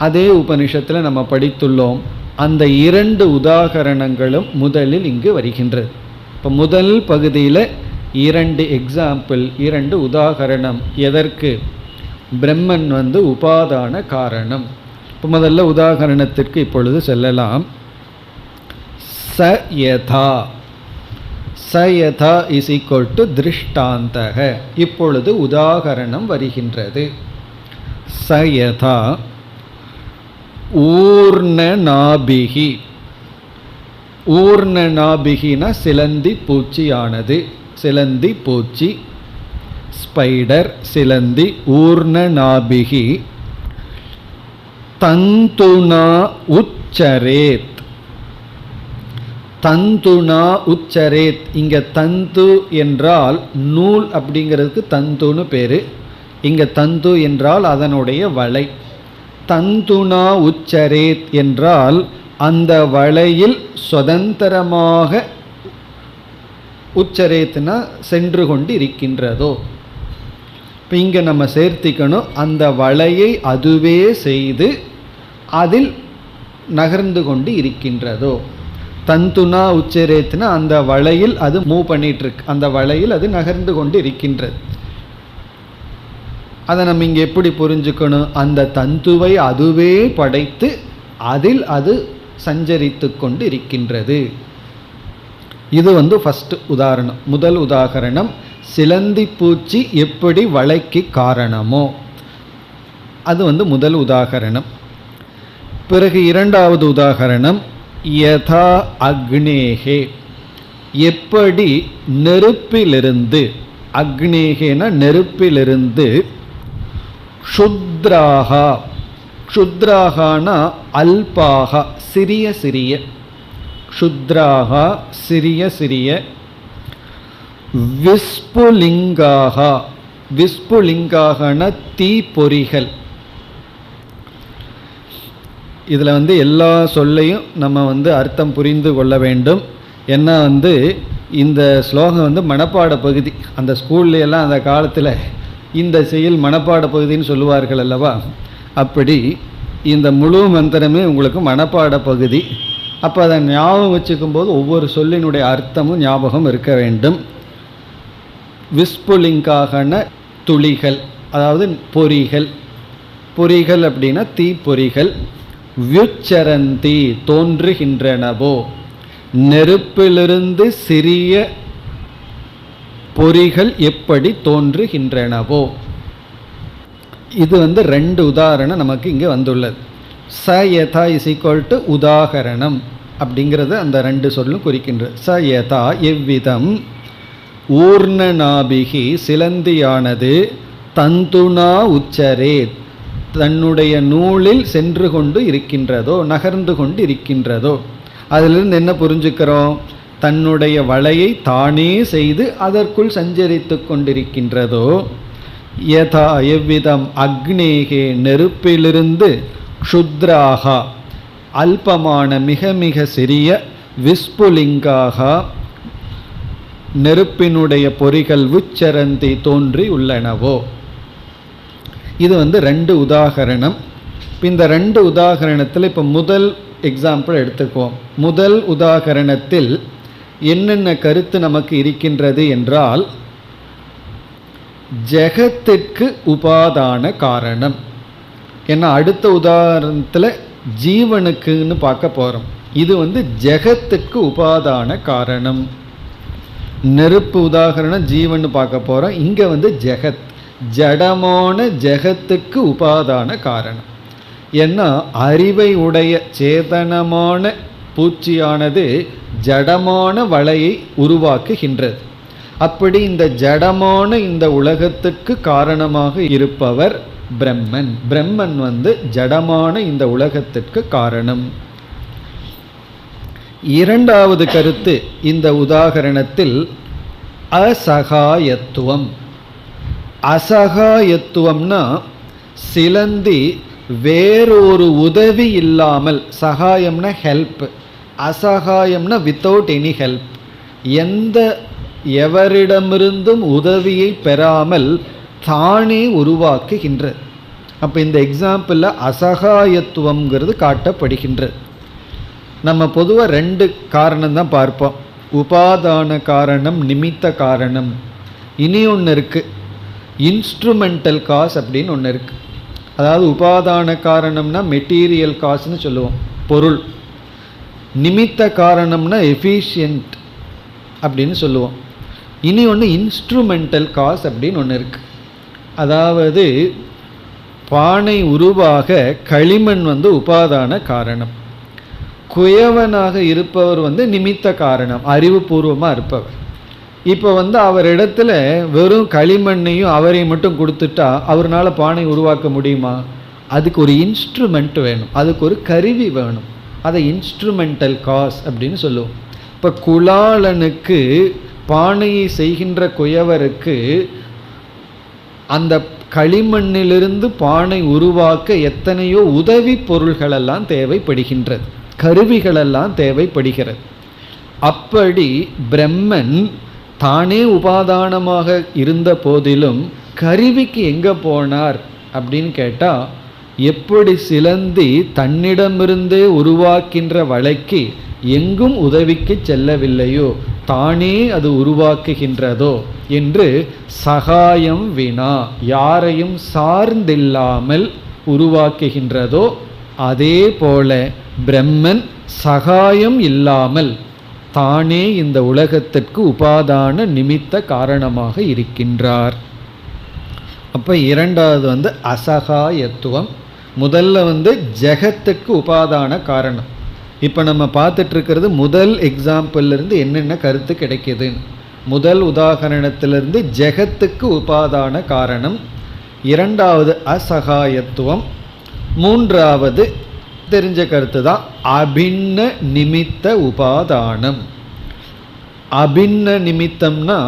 அதே உபனிஷத்தில் நம்ம படித்துள்ளோம். அந்த 2 உதாகரணங்களும் முதலில் இங்கு வருகின்றது. இப்போ முதல் பகுதியில் 2 எக்ஸாம்பிள், 2 உதாகரணம். எதற்கு? பிரம்மன் உபாதான காரணம். இப்போ முதல்ல உதாகரணத்திற்கு இப்பொழுது செல்லலாம். சயதா, சயதா இஸ் ஈக்குவல் டு திருஷ்டாந்தக. இப்பொழுது உதாகரணம் வருகின்றது. சயதா ஊர்ணநாபிகி. ஊர்ணநாபிகினா சிலந்தி பூச்சியானது. சிலந்தி பூச்சி ஸ்பைடர் சிலந்தி, ஊர்ணநாபிகி தந்துனா உச்சரேத். தந்துனா உச்சரேத், இங்க தந்து என்றால் நூல் அப்படிங்கிறதுக்கு தந்துன்னு பேரு. இங்க தந்து என்றால் அதனுடைய வளை. தந்துனா உச்சரேத் என்றால் அந்த வளையில் சுதந்திரமாக, உச்சரேத்னா சென்று கொண்டு இருக்கின்றதோ. இப்போ இங்கே நம்ம சேர்த்திக்கணும், அந்த வளையை அதுவே செய்து அதில் நகர்ந்து கொண்டு இருக்கின்றதோ. தந்துனா உச்சரேத்னா அந்த வளையில் அது மூவ் பண்ணிட்டு இருக்கு, அந்த வளையில் அது நகர்ந்து கொண்டு இருக்கின்றது. அதை நம்ம இங்கே எப்படி புரிஞ்சுக்கணும், அந்த தந்துவை அதுவே படைத்து அதில் அது சஞ்சரித்து கொண்டு இருக்கின்றது. இது ஃபர்ஸ்ட் உதாரணம், முதல் உதாகரணம். சிலந்தி பூச்சி எப்படி வளைக்கு காரணமோ அது முதல் உதாகரணம். பிறகு இரண்டாவது உதாகரணம், யதா அக்னேகே, எப்படி நெருப்பிலிருந்து, அக்னேகேன நெருப்பிலிருந்து, க்ஷுத்ராகா, க்ஷுத்ராகானா அல்பாகா சிறிய சிறிய, க்ஷுத்ராகா சிறிய சிறிய, விஸ்புலிங்காகா, விஸ்புலிங்காகன தீப்பொறிகள். இதில் எல்லா சொல்லையும் நம்ம அர்த்தம் புரிந்து கொள்ள வேண்டும். ஏன்னா இந்த ஸ்லோகம் மனப்பாட பகுதி. அந்த ஸ்கூல்லையெல்லாம் அந்த காலத்தில் இந்த செயல் மனப்பாட பகுதின்னு சொல்லுவார்கள் அல்லவா, அப்படி இந்த முழு மந்திரமே உங்களுக்கு மனப்பாட பகுதி. அப்போ அதை ஞாபகம் வச்சுக்கும்போது ஒவ்வொரு சொல்லினுடைய அர்த்தமும் ஞாபகம் இருக்க வேண்டும். விஸ்புலிங்காகன துளிகள், அதாவது பொறிகள். பொறிகள் அப்படின்னா தீப்பொறிகள். வியுச்சரந்தி தோன்றுகின்றனவோ, நெருப்பிலிருந்து சிறிய பொறிகள் எப்படி தோன்றுகின்றனவோ. இது ரெண்டு உதாரணம் நமக்கு இங்கே வந்துள்ளது. ச யதா இஸ் ஈக்குவல் டு உதாகரணம் அப்படிங்கிறது அந்த ரெண்டு சொல்லும் குறிக்கின்றது. ச யதா எவ்விதம், ஊர்ணநாபிகி சிலந்தியானது, தந்துனா உச்சரேத் தன்னுடைய நூலில் சென்று கொண்டு இருக்கின்றதோ, நகர்ந்து கொண்டு இருக்கின்றதோ. அதிலிருந்து என்ன புரிஞ்சுக்கிறோம், தன்னுடைய வளையை தானே செய்து அதற்குள் சஞ்சரித்து கொண்டிருக்கின்றதோ. யதா எவ்விதம், அக்னேகே நெருப்பிலிருந்து, க்ஷுத்ராகா அல்பமான மிக மிக சிறிய, விஸ்புலிங்காகா நெருப்பினுடைய பொறிகள், உச்சரந்தி தோன்றி உள்ளனவோ. இது ரெண்டு உதாகரணம். இந்த ரெண்டு உதாகரணத்தில் இப்போ முதல் எக்ஸாம்பிள் எடுத்துக்குவோம். முதல் உதாகரணத்தில் என்னென்ன கருத்து நமக்கு இருக்கின்றது என்றால், ஜெகத்திற்கு உபாதான காரணம். ஏன்னா அடுத்த உதாரணத்தில் ஜீவனுக்குன்னு பார்க்க போகிறோம். இது ஜெகத்துக்கு உபாதான காரணம். நெருப்பு உதாகரணம் ஜீவன் பார்க்க போகிறோம். இங்கே ஜெகத், ஜடமான ஜெகத்துக்கு உபாதான காரணம். ஏன்னா அறிவை உடைய சேதனமான பூச்சியானது ஜடமான வளையை உருவாக்குகின்றது. அப்படி இந்த ஜடமான இந்த உலகத்துக்கு காரணமாக இருப்பவர் பிரம்மன். பிரம்மன் ஜடமான இந்த உலகத்திற்கு காரணம். இரண்டாவது கருத்து இந்த உதாகரணத்தில் அசகாயத்துவம். அசகாயத்துவம்னா சிலந்தி வேறொரு உதவி இல்லாமல், சகாயம்னா ஹெல்ப், அசகாயம்னா வித்தவுட் எனி ஹெல்ப், எவரிடமிருந்தும் உதவியை பெறாமல் தானே உருவாக்குகின்றது. அப்போ இந்த எக்ஸாம்பிளில் அசகாயத்துவங்கிறது காட்டப்படுகின்றது. நம்ம பொதுவாக ரெண்டு காரணம் தான் பார்ப்போம், உபாதான காரணம், நிமித்த காரணம். இனி ஒன்று இருக்குது, இன்ஸ்ட்ருமெண்டல் காஸ் அப்படின்னு ஒன்று இருக்குது. அதாவது உபாதான காரணம்னா மெட்டீரியல் காஸ்ன்னு சொல்லுவோம், பொருள். நிமித்த காரணம்னா எஃபிஷியன்ட் அப்படின்னு சொல்லுவோம். இனி ஒன்று இன்ஸ்ட்ருமெண்டல் காஸ் அப்படின்னு ஒன்று இருக்குது. அதாவது பானை உருவாக களிமண் உபாதான காரணம், குயவனாக இருப்பவர் நிமித்த காரணம், அறிவுபூர்வமாக இருப்பவர். இப்போ அவரிடத்துல வெறும் களிமண்ணையும் அவரையும் மட்டும் கொடுத்துட்டா அவரால் பானை உருவாக்க முடியுமா? அதுக்கு ஒரு இன்ஸ்ட்ருமெண்ட் வேணும், அதுக்கு ஒரு கருவி வேணும். அதை இன்ஸ்ட்ருமெண்டல் காஸ் அப்படின்னு சொல்லுவோம். இப்போ குலாலனுக்கு பானையை செய்கின்ற குயவருக்கு அந்த களிமண்ணிலிருந்து பானை உருவாக்க எத்தனையோ உதவி பொருள்களெல்லாம் தேவைப்படுகின்றது, கருவிகளெல்லாம் தேவைப்படுகிறது. அப்படி பிரம்மன் தானே உபாதானமாக இருந்த போதிலும் கருவிக்கு எங்கே போனார் அப்படின்னு கேட்டால், எப்படி சிலந்தி தன்னிடமிருந்தே உருவாக்கின்ற வலைக்கு எங்கும் உதவிக்கு செல்லவில்லையோ தானே அது உருவாக்குகின்றதோ என்று சகாயம் வினா, யாரையும் சார்ந்தில்லாமல் உருவாக்குகின்றதோ அதே போல பிரம்மன் சகாயம் இல்லாமல் தானே இந்த உலகத்திற்கு உபாதான நிமித்த காரணமாக இருக்கின்றார். அப்போ இரண்டாவது அசகாயத்துவம். முதல்ல ஜெகத்துக்கு உபாதான காரணம். இப்போ நம்ம பார்த்துட்டு இருக்கிறது முதல் எக்ஸாம்பிள்லேருந்து என்னென்ன கருத்து கிடைக்கிதுன்னு. முதல் உதாகரணத்திலிருந்து ஜெகத்துக்கு உபாதான காரணம், இரண்டாவது அசகாயத்துவம், மூன்றாவது தெரிஞ்ச கருத்து தான் அபின்ன நிமித்த உபாதானம். அபின்ன நிமித்தம்னா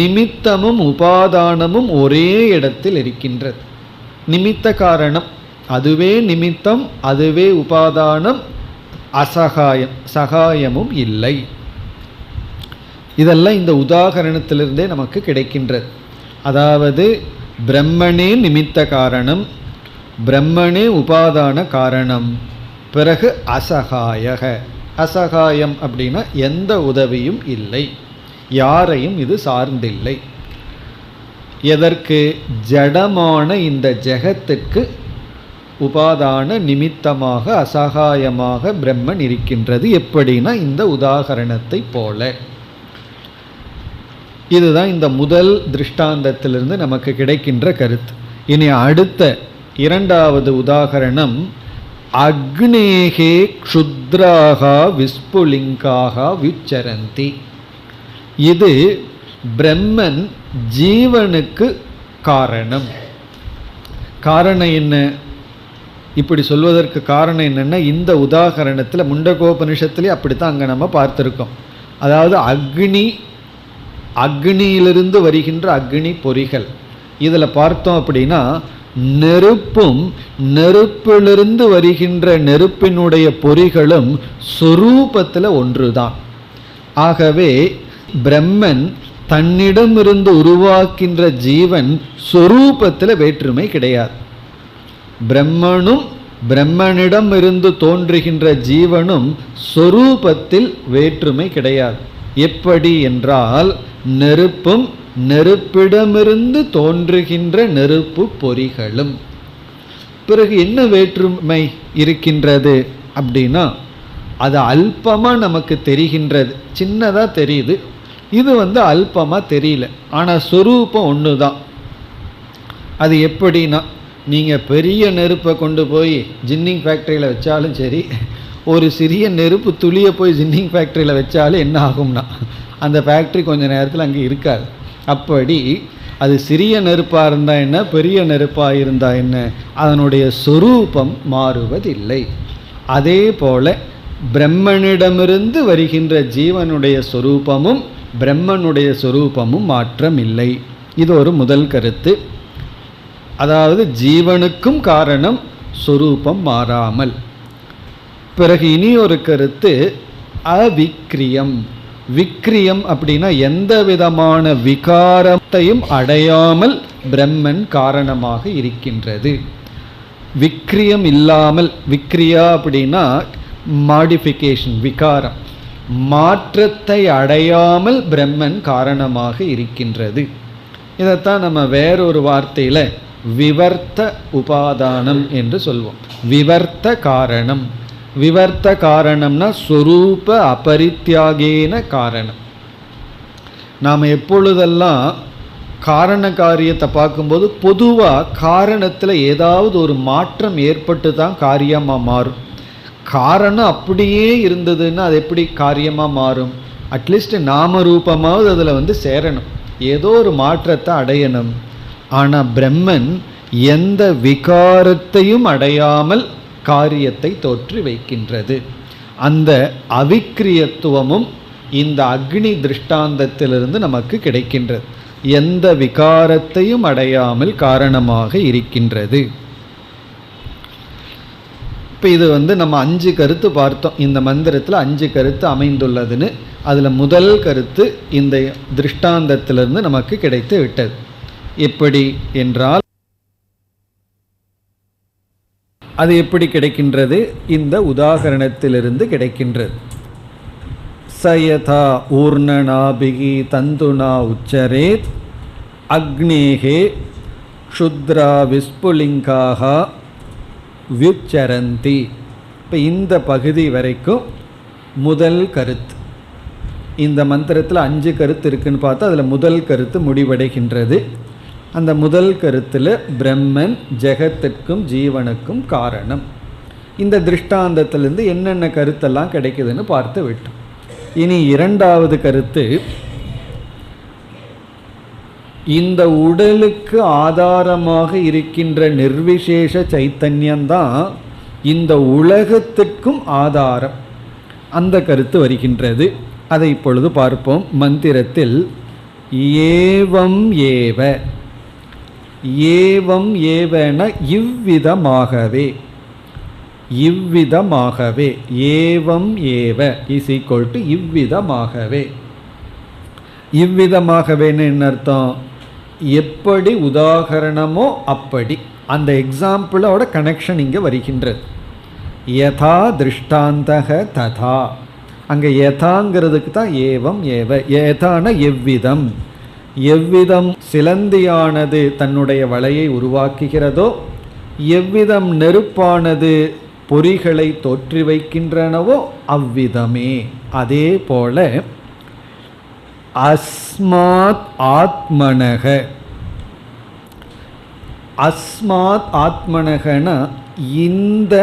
நிமித்தமும் உபாதானமும் ஒரே இடத்தில் இருக்கின்றது. நிமித்த காரணம் அதுவே நிமித்தம், அதுவே உபாதானம், அசகாயம், சகாயமும் இல்லை. இதெல்லாம் இந்த உதாகரணத்திலிருந்தே நமக்கு கிடைக்கின்றது. அதாவது பிரம்மனே நிமித்த காரணம், பிரம்மனே உபாதான காரணம், பிறகு அசகாயக. அசகாயம் அப்படின்னா எந்த உதவியும் இல்லை, யாரையும் இது சார்ந்தில்லை. எதற்கு? ஜடமான இந்த ஜெகத்துக்கு உபாதான நிமித்தமாக அசகாயமாக பிரம்மன் இருக்கின்றது. எப்படின்னா இந்த உதாகரணத்தை போல. இதுதான் இந்த முதல் திருஷ்டாந்தத்திலிருந்து நமக்கு கிடைக்கின்ற கருத்து. இனி அடுத்த இரண்டாவது உதாகரணம் அக்னேகே க்ஷுத்ராக விஸ்புலிங்காக விச்சரந்தி. இது பிரம்மன் ஜீவனுக்கு காரணம். காரணம் என்ன? இப்படி சொல்வதற்கு காரணம் என்னென்னா, இந்த உதாகரணத்தில் முண்டகோபனிஷத்துலேயே அப்படித்தான் அங்கே நம்ம பார்த்துருக்கோம். அதாவது அக்னியிலிருந்து வருகின்ற அக்னி பொறிகள். இதில் பார்த்தோம் அப்படின்னா நெருப்பும் நெருப்பிலிருந்து வருகின்ற நெருப்பினுடைய பொறிகளும் சொரூபத்தில் ஒன்று தான். ஆகவே பிரம்மன் தன்னிடமிருந்து உருவாக்கின்ற ஜீவன் சொரூபத்தில் வேற்றுமை கிடையாது. பிரம்மனும் பிரம்மனிடமிருந்து தோன்றுகின்ற ஜீவனும் சொரூபத்தில் வேற்றுமை கிடையாது. எப்படி என்றால் நெருப்பும் நெருப்பிடமிருந்து தோன்றுகின்ற நெருப்பு பொறிகளும். பிறகு என்ன வேற்றுமை இருக்கின்றது அப்படின்னா, அது அல்பமாக நமக்கு தெரிகின்றது, சின்னதாக தெரியுது. இது அல்பமாக தெரியல, ஆனால் சொரூபம் ஒன்று தான். அது எப்படின்னா, நீங்கள் பெரிய நெருப்பை கொண்டு போய் ஜின்னிங் ஃபேக்ட்ரியில் வச்சாலும் சரி, ஒரு சிறிய நெருப்பு துளியை போய் ஜின்னிங் ஃபேக்ட்ரியில் வச்சாலும் என்ன ஆகும்னா அந்த ஃபேக்ட்ரி கொஞ்சம் நேரத்தில் அங்கே இருக்காது. அப்படி அது சிறிய நெருப்பாக இருந்தால் என்ன, பெரிய நெருப்பாக இருந்தால் என்ன, அதனுடைய சொரூபம் மாறுவதில்லை. அதே போல பிரம்மனிடமிருந்து வருகின்ற ஜீவனுடைய சொரூபமும் பிரம்மனுடைய சொரூபமும் மாற்றம் இல்லை. இது ஒரு முதல் கருத்து. அதாவது ஜீவனுக்கும் காரணம், சொரூபம் மாறாமல். பிறகு இனி ஒரு கருத்து அவிக்ரியம். விக்ரியம் அப்படின்னா எந்த விதமான விகாரத்தையும் அடையாமல் பிரம்மன் காரணமாக இருக்கின்றது. விக்ரியம் இல்லாமல், விக்ரியா அப்படின்னா மாடிஃபிகேஷன், விகாரம், மாற்றத்தை அடையாமல் பிரம்மன் காரணமாக இருக்கின்றது. இதைத்தான் நம்ம வேறொரு வார்த்தையில் விவர்த்த உபாதானம் என்று சொல்வோம். விவர்த்த காரணம். விவர்த்த காரணம்னா ஸ்வரூப அபரித்யாகேன காரணம். நாம் எப்பொழுதெல்லாம் காரண காரியத்தை பார்க்கும்போது பொதுவாக காரணத்தில் ஏதாவது ஒரு மாற்றம் ஏற்பட்டு தான் காரியமாக மாறும். காரணம் அப்படியே இருந்ததுன்னா அது எப்படி காரியமாக மாறும்? அட்லீஸ்ட் நாம ரூபமாவது அதில் சேரணும், ஏதோ ஒரு மாற்றத்தை அடையணும். ஆனால் பிரம்மன் எந்த விகாரத்தையும் அடையாமல் காரியத்தை தோற்றி வைக்கின்றது. அந்த அவிக்கிரியத்துவமும் இந்த அக்னி திருஷ்டாந்தத்திலிருந்து நமக்கு கிடைக்கின்றது. எந்த விகாரத்தையும் அடையாமல் காரணமாக இருக்கின்றது. இப்போ இது நம்ம 5 கருத்து பார்த்தோம். இந்த மந்திரத்தில் 5 கருத்து அமைந்துள்ளதுன்னு. அதில் முதல் கருத்து இந்த திருஷ்டாந்தத்திலிருந்து நமக்கு கிடைத்து விட்டது. எப்படி என்றால் அது எப்படி கிடைக்கின்றது? இந்த உதாகரணத்திலிருந்து கிடைக்கின்றது. சயதா ஊர்ணநாபிகி தந்துனா உச்சரேத் அக்னேகே க்ஷுத்ரா விஸ்புலிங்காக வியுச்சரந்தி. இப்போ இந்த பகுதி வரைக்கும் முதல் கருத்து. இந்த மந்திரத்தில் 5 கருத்து இருக்குன்னு பார்த்தா அதில் முதல் கருத்து முடிவடைகின்றது. அந்த முதல் கருத்தில் பிரம்மன் ஜெகத்திற்கும் ஜீவனுக்கும் காரணம். இந்த திருஷ்டாந்தத்திலிருந்து என்னென்ன கருத்தெல்லாம் கிடைக்குதுன்னு பார்த்து விட்டோம். இனி இரண்டாவது கருத்து, இந்த உடலுக்கு ஆதாரமாக இருக்கின்ற நிர்விசேஷ சைத்தன்யம்தான் இந்த உலகத்திற்கும் ஆதாரம். அந்த கருத்து வருகின்றது. அதை இப்பொழுது பார்ப்போம். மந்திரத்தில் ஏவம் ஏவ, ஏவம் ஏவன இவ்விதமாகவே, இவ்விதமாகவே, ஏவம் ஏவ இஸ் ஈக்குவல் டு இவ்விதமாகவே. இவ்விதமாகவேன்னு என்ன அர்த்தம்? எப்படி உதாகரணமோ அப்படி. அந்த எக்ஸாம்பிளோட கனெக்ஷன் இங்கே வருகின்றது. யதா திருஷ்டாந்தக ததா. அங்கே யதாங்கிறதுக்கு தான் ஏவம் ஏவ. யதான எவ்விதம், எவ்விதம் சிலந்தியானது தன்னுடைய வலையை உருவாக்குகிறதோ, எவ்விதம் நெருப்பானது பொறிகளை தோற்றி வைக்கின்றனவோ அவ்விதமே. அதே போல அஸ்மாத் ஆத்மனக, அஸ்மாத் ஆத்மனகனா இந்த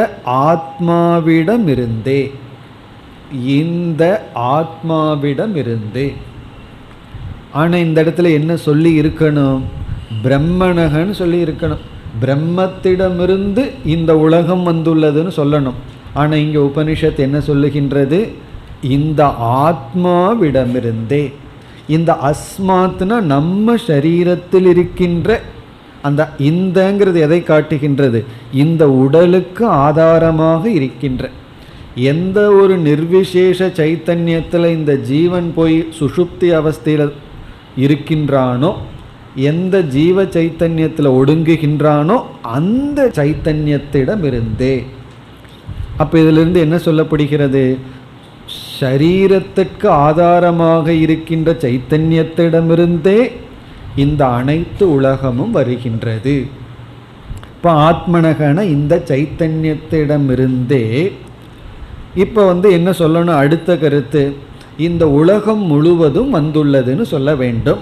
ஆத்மாவிடமிருந்தே, இந்த ஆத்மாவிடமிருந்தே. ஆனால் இந்த இடத்துல என்ன சொல்லி இருக்கணும்? பிரம்மனகன்னு சொல்லி இருக்கணும். பிரம்மத்திடமிருந்து இந்த உலகம் வந்துள்ளதுன்னு சொல்லணும். ஆனால் இங்கே உபனிஷத் என்ன சொல்லுகின்றது? இந்த ஆத்மாவிடமிருந்தே. இந்த அஸ்மாத்னா நம்ம சரீரத்தில் இருக்கின்ற அந்த இந்தங்கிறது எதை காட்டுகின்றது? இந்த உடலுக்கு ஆதாரமாக இருக்கின்ற எந்த ஒரு நிர்விசேஷ சைத்தன்யத்தில் இந்த ஜீவன் போய் சுஷுப்தி அவஸ்தையில் இருக்கின்றானோ, எந்த ஜீவ சைத்தன்யத்தில் ஒடுங்குகின்றானோ அந்த சைத்தன்யத்திடமிருந்தே. அப்போ இதிலிருந்து என்ன சொல்லப்படுகிறது? சரீரத்துக்கு ஆதாரமாக இருக்கின்ற சைத்தன்யத்திடமிருந்தே இந்த அனைத்து உலகமும் வருகின்றது. இப்போ ஆத்மனகன இந்த சைத்தன்யத்திடமிருந்தே. இப்போ என்ன சொல்லணும்? அடுத்த கருத்து, இந்த உலகம் முழுவதும் வந்துள்ளதுன்னு சொல்ல வேண்டும்.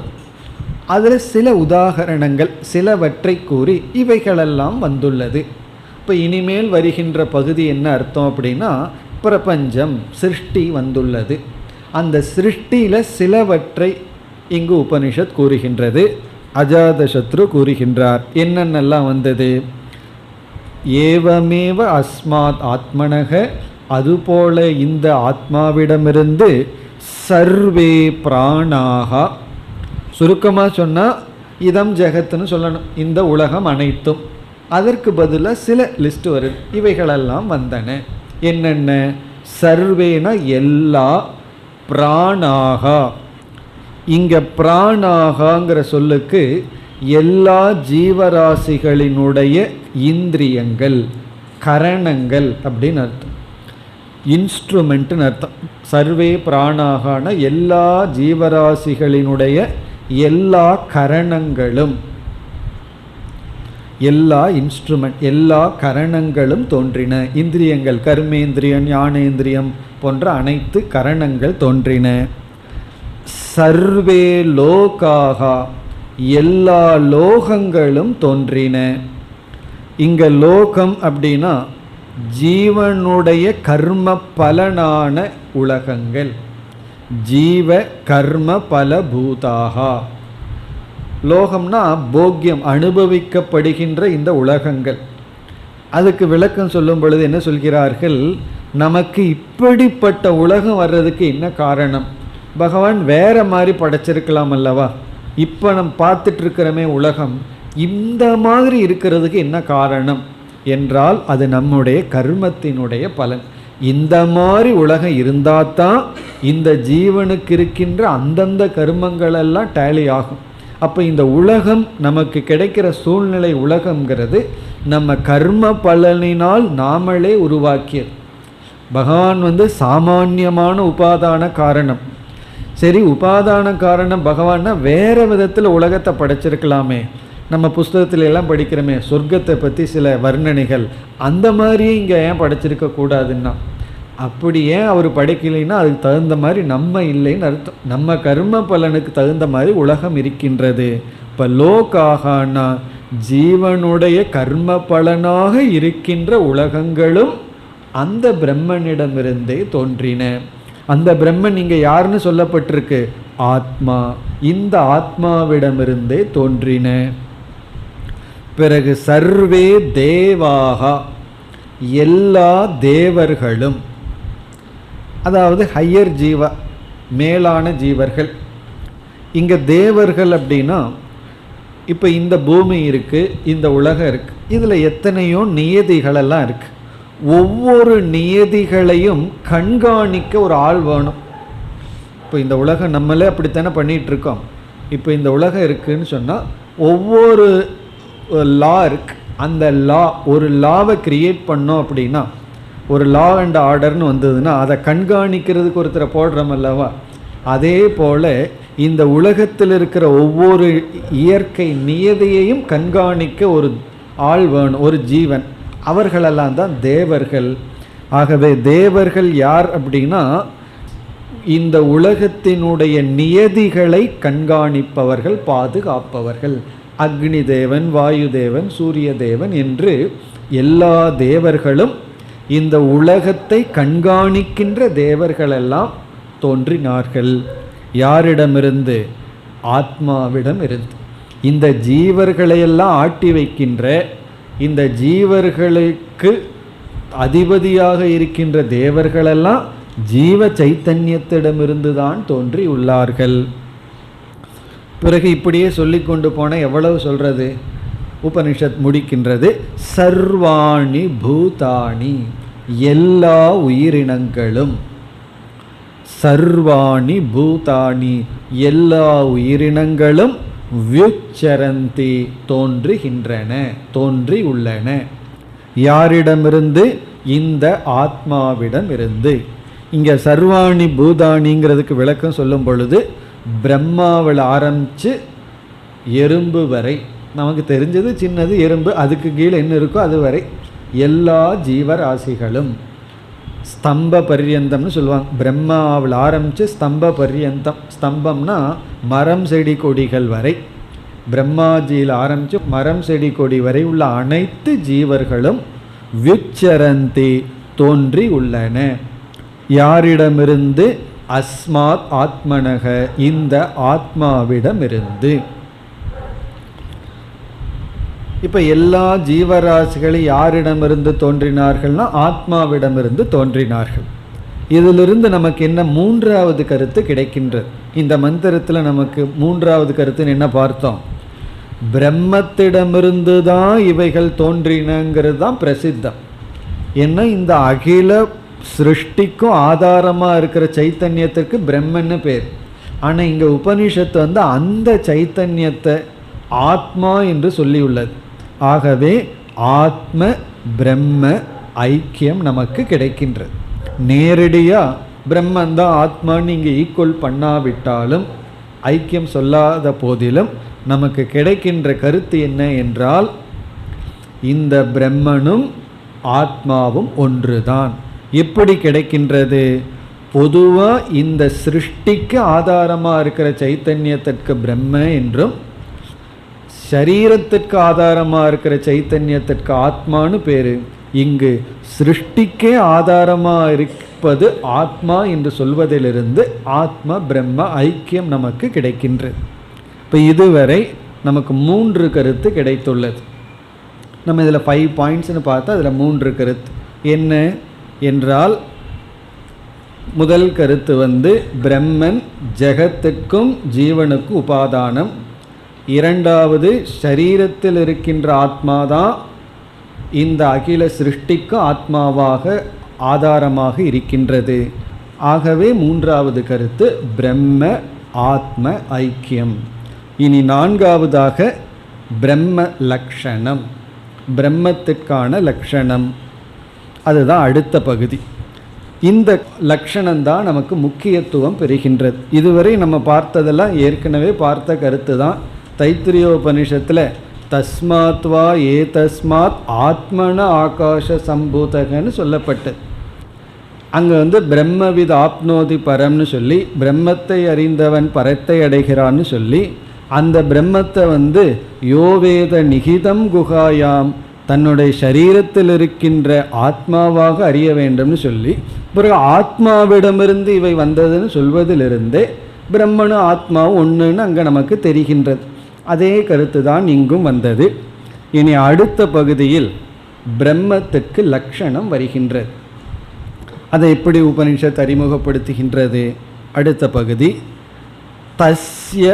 அதில் சில உதாகரணங்கள் சிலவற்றை கூறி இவைகளெல்லாம் வந்துள்ளது. இப்போ இனிமேல் வருகின்ற பகுதி என்ன அர்த்தம் அப்படின்னா, பிரபஞ்சம் சிருஷ்டி வந்துள்ளது. அந்த சிருஷ்டியில் சிலவற்றை இங்கு உபனிஷத் கூறுகின்றது. அஜாதசத்ரு கூறுகின்றார் என்னென்னலாம் வந்தது. ஏவமேவ அஸ்மாத் ஆத்மனக, அதுபோல இந்த ஆத்மாவிடமிருந்து சர்வே பிராணாகா. சுருக்கமாக சொன்னால் இதம் ஜெகத்துன்னு சொல்லணும், இந்த உலகம் அனைத்தும். அதற்கு பதிலாக சில லிஸ்ட் வருது. இவைகளெல்லாம் வந்தன. என்னென்ன? சர்வேன எல்லா, பிராணாகா. இங்கே பிராணாகாங்கிற சொல்லுக்கு எல்லா ஜீவராசிகளினுடைய இந்திரியங்கள், கரணங்கள் அப்படின்னு அர்த்தம். இன்ஸ்ட்ருமெண்ட்னு அர்த்தம். சர்வே பிராணாகான எல்லா ஜீவராசிகளினுடைய எல்லா கரணங்களும், எல்லா இன்ஸ்ட்ருமெண்ட், எல்லா கரணங்களும் தோன்றின. இந்திரியங்கள், கர்மேந்திரியம், ஞானேந்திரியம் போன்ற அனைத்து கரணங்கள் தோன்றின. சர்வே லோகாகா, எல்லா லோகங்களும் தோன்றின. இங்க லோகம் அப்படின்னா ஜீவனுடைய கர்ம பலனான உலகங்கள். ஜீவ கர்ம பலபூதாகா. லோகம்னா போக்கியம், அனுபவிக்கப்படுகின்ற இந்த உலகங்கள். அதுக்கு விளக்கம் சொல்லும் பொழுது என்ன சொல்கிறார்கள், நமக்கு இப்படிப்பட்ட உலகம் வர்றதுக்கு என்ன காரணம்? பகவான் வேற மாதிரி படைச்சிருக்கலாம் அல்லவா? இப்போ நம்ம பார்த்துட்டு இருக்கிறமே உலகம், இந்த மாதிரி இருக்கிறதுக்கு என்ன காரணம் என்றால் அது நம்முடைய கர்மத்தினுடைய பலன். இந்த மாதிரி உலகம் இருந்தால் தான் இந்த ஜீவனுக்கு இருக்கின்ற அந்தந்த கர்மங்கள் எல்லாம் டேலி ஆகும். அப்போ இந்த உலகம் நமக்கு கிடைக்கிற சூழ்நிலை, உலகங்கிறது நம்ம கர்ம பலனினால் நாமளே உருவாக்கியது. பகவான் சாமான்யமான உபாதான காரணம். சரி, உபாதான காரணம் பகவான்னா வேறு விதத்தில் உலகத்தை படைச்சிருக்கலாமே. நம்ம புஸ்தகத்துல எல்லாம் படிக்கிறோமே சொர்க்கத்தை பற்றி சில வர்ணனைகள், அந்த மாதிரியே இங்கே ஏன் படைச்சிருக்க கூடாதுன்னா, அப்படி ஏன் அவர் படைக்கலைன்னா அதுக்கு தகுந்த மாதிரி நம்ம இல்லைன்னு அர்த்தம். நம்ம கர்ம பலனுக்கு தகுந்த மாதிரி உலகம் இருக்கின்றது. இப்போ லோகாகனா ஜீவனுடைய கர்ம பலனாக இருக்கின்ற உலகங்களும் அந்த பிரம்மனிடமிருந்தே தோன்றின. அந்த பிரம்மன் இங்கே யாருன்னு சொல்லப்பட்டிருக்கு? ஆத்மா. இந்த ஆத்மாவிடமிருந்தே தோன்றின. பிறகு சர்வே தேவாகா, எல்லா தேவர்களும், அதாவது ஹையர் ஜீவா, மேலான ஜீவர்கள். இங்கே தேவர்கள் அப்படின்னா, இப்போ இந்த பூமி இருக்குது, இந்த உலகம் இருக்குது, இதில் எத்தனையோ நியதிகளெல்லாம் இருக்குது. ஒவ்வொரு நியதிகளையும் கண்காணிக்க ஒரு ஆள் வேணும். இப்போ இந்த உலகம் நம்மளே அப்படித்தானே பண்ணிகிட்ருக்கோம். இப்போ இந்த உலகம் இருக்குதுன்னு சொன்னால் ஒவ்வொரு லா இருக்குது. அந்த லா, ஒரு லாவை கிரியேட் பண்ணோம் அப்படின்னா, ஒரு லா அண்ட் ஆர்டர்னு வந்ததுன்னா அதை கண்காணிக்கிறதுக்கு ஒருத்தரை போடுறோம் அல்லவா? அதே போல் இந்த உலகத்தில் இருக்கிற ஒவ்வொரு இயற்கை நியதியையும் கண்காணிக்க ஒரு ஆள் வேணும், ஒரு ஜீவன். அவர்களெல்லாம் தான் தேவர்கள். ஆகவே தேவர்கள் யார் அப்படின்னா, இந்த உலகத்தினுடைய நியதிகளை கண்காணிப்பவர்கள், பாதுகாப்பவர்கள். அக்னி தேவன், வாயு தேவன், சூரிய தேவன் என்று எல்லா தேவர்களும் இந்த உலகத்தை கண்காணிக்கின்ற தேவர்களெல்லாம் தோன்றினார்கள். யாரிடமிருந்து? ஆத்மாவிடம் இருந்து. இந்த ஜீவர்களையெல்லாம் ஆட்டி வைக்கின்ற, இந்த ஜீவர்களுக்கு அதிபதியாக இருக்கின்ற தேவர்களெல்லாம் ஜீவ சைத்தன்யத்திடமிருந்து தான் தோன்றி உள்ளார்கள். பிறகு இப்படியே சொல்லி கொண்டு போன எவ்வளவு சொல்றது? உபனிஷத் முடிக்கின்றது, சர்வாணி பூதாணி, எல்லா உயிரினங்களும். சர்வாணி பூதாணி, எல்லா உயிரினங்களும் வியுச்சரந்தி, தோன்றுகின்றன, தோன்றி உள்ளன. யாரிடமிருந்து? இந்த ஆத்மாவிடம் இருந்து. இங்கே சர்வாணி பூதானிங்கிறதுக்கு விளக்கம் சொல்லும் பொழுது, பிரம்மாவில் ஆரம்பித்து எறும்பு வரை, நமக்கு தெரிஞ்சது சின்னது எறும்பு, அதுக்கு கீழே என்ன இருக்கோ அது வரை எல்லா ஜீவராசிகளும். ஸ்தம்ப பர்யந்தம்னு சொல்லுவாங்க. பிரம்மாவில் ஆரம்பித்து ஸ்தம்ப பர்யந்தம். ஸ்தம்பம்னா மரம் செடி கொடிகள் வரை. பிரம்மாஜியில் ஆரம்பித்து மரம் செடி கொடி வரை உள்ள அனைத்து ஜீவர்களும் வியுச்சரந்தி, தோன்றி உள்ளன. யாரிடமிருந்து? அஸ்மாத் ஆத்மனக, இந்த ஆத்மாவிடமிருந்து. இப்போ எல்லா ஜீவராசிகளும் யாரிடமிருந்து தோன்றினார்கள்னா ஆத்மாவிடமிருந்து தோன்றினார்கள். இதிலிருந்து நமக்கு என்ன மூன்றாவது கருத்து கிடைக்கின்றது? இந்த மந்திரத்தில் நமக்கு மூன்றாவது கருத்துன்னு என்ன பார்த்தோம்? பிரம்மத்திடமிருந்து தான் இவைகள் தோன்றினங்கிறது தான் பிரசித்தம். ஏன்னா இந்த அகில சிருஷ்டிக்கும் ஆதாரமாக இருக்கிற சைத்தன்யத்திற்கு பிரம்மன்னு பேர். ஆனால் இங்கே உபனிஷத்து அந்த சைத்தன்யத்தை ஆத்மா என்று சொல்லியுள்ளது. ஆகவே ஆத்ம பிரம்ம ஐக்கியம் நமக்கு கிடைக்கின்றது. நேரடியாக பிரம்மந்தான் ஆத்மான்னு இங்கே ஈக்குவல் பண்ணாவிட்டாலும், ஐக்கியம் சொல்லாத போதிலும் நமக்கு கிடைக்கின்ற கருத்து என்ன என்றால், இந்த பிரம்மனும் ஆத்மாவும் ஒன்றுதான். எப்படி கிடைக்கின்றது? பொதுவாக இந்த சிருஷ்டிக்கு ஆதாரமாக இருக்கிற சைத்தன்யத்திற்கு பிரம்ம என்றும், சரீரத்திற்கு ஆதாரமாக இருக்கிற சைத்தன்யத்திற்கு ஆத்மானு பேர். இங்கு சிருஷ்டிக்கே ஆதாரமாக இருப்பது ஆத்மா என்று சொல்வதிலிருந்து ஆத்ம பிரம்ம ஐக்கியம் நமக்கு கிடைக்கின்றது. இப்போ இதுவரை நமக்கு 3 கருத்து கிடைத்துள்ளது. நம்ம இதில் 5 பாயிண்ட்ஸ்னு பார்த்தா அதில் 3 கருத்து என்ன என்றால், முதல் கருத்து பிரம்மன் ஜெகத்துக்கும் ஜீவனுக்கும் உபாதானம். இரண்டாவது, சரீரத்தில் இருக்கின்ற ஆத்மாதான் இந்த அகில சிருஷ்டிக்கு ஆத்மாவாக ஆதாரமாக இருக்கின்றது. ஆகவே மூன்றாவது கருத்து பிரம்ம ஆத்ம ஐக்கியம். இனி நான்காவதாக பிரம்ம லக்ஷணம், பிரம்மத்திற்கான லக்ஷணம், அதுதான் அடுத்த பகுதி. இந்த லக்ஷணம்தான் நமக்கு முக்கியத்துவம் பெறுகின்றது. இதுவரை நம்ம பார்த்ததெல்லாம் ஏற்கனவே பார்த்த கருத்து தான். தைத்திரியோபனிஷத்தில் தஸ்மாத்வா ஏதஸ்மாத் ஆத்மன ஆகாஷ சம்பூதகன்னு சொல்லப்பட்டது. அங்கே பிரம்மவித் ஆப்னோதி பரம்னு சொல்லி, பிரம்மத்தை அறிந்தவன் பரத்தை அடைகிறான்னு சொல்லி, அந்த பிரம்மத்தை யோவேத நிகிதம் குகாயாம் தன்னுடைய சரீரத்தில் இருக்கின்ற ஆத்மாவாக அறிய வேண்டும்னு சொல்லி, பிறகு ஆத்மாவிடமிருந்து இவை வந்ததுன்னு சொல்வதிலிருந்தே பிரம்மனும் ஆத்மாவும் ஒன்றுன்னு அங்கே நமக்கு தெரிகின்றது. அதே கருத்து தான் இங்கும் வந்தது. இனி அடுத்த பகுதியில் பிரம்மத்துக்கு லட்சணம் வருகின்றது. அதை எப்படி உபனிஷத் அறிமுகப்படுத்துகின்றது? அடுத்த பகுதி தஸ்ய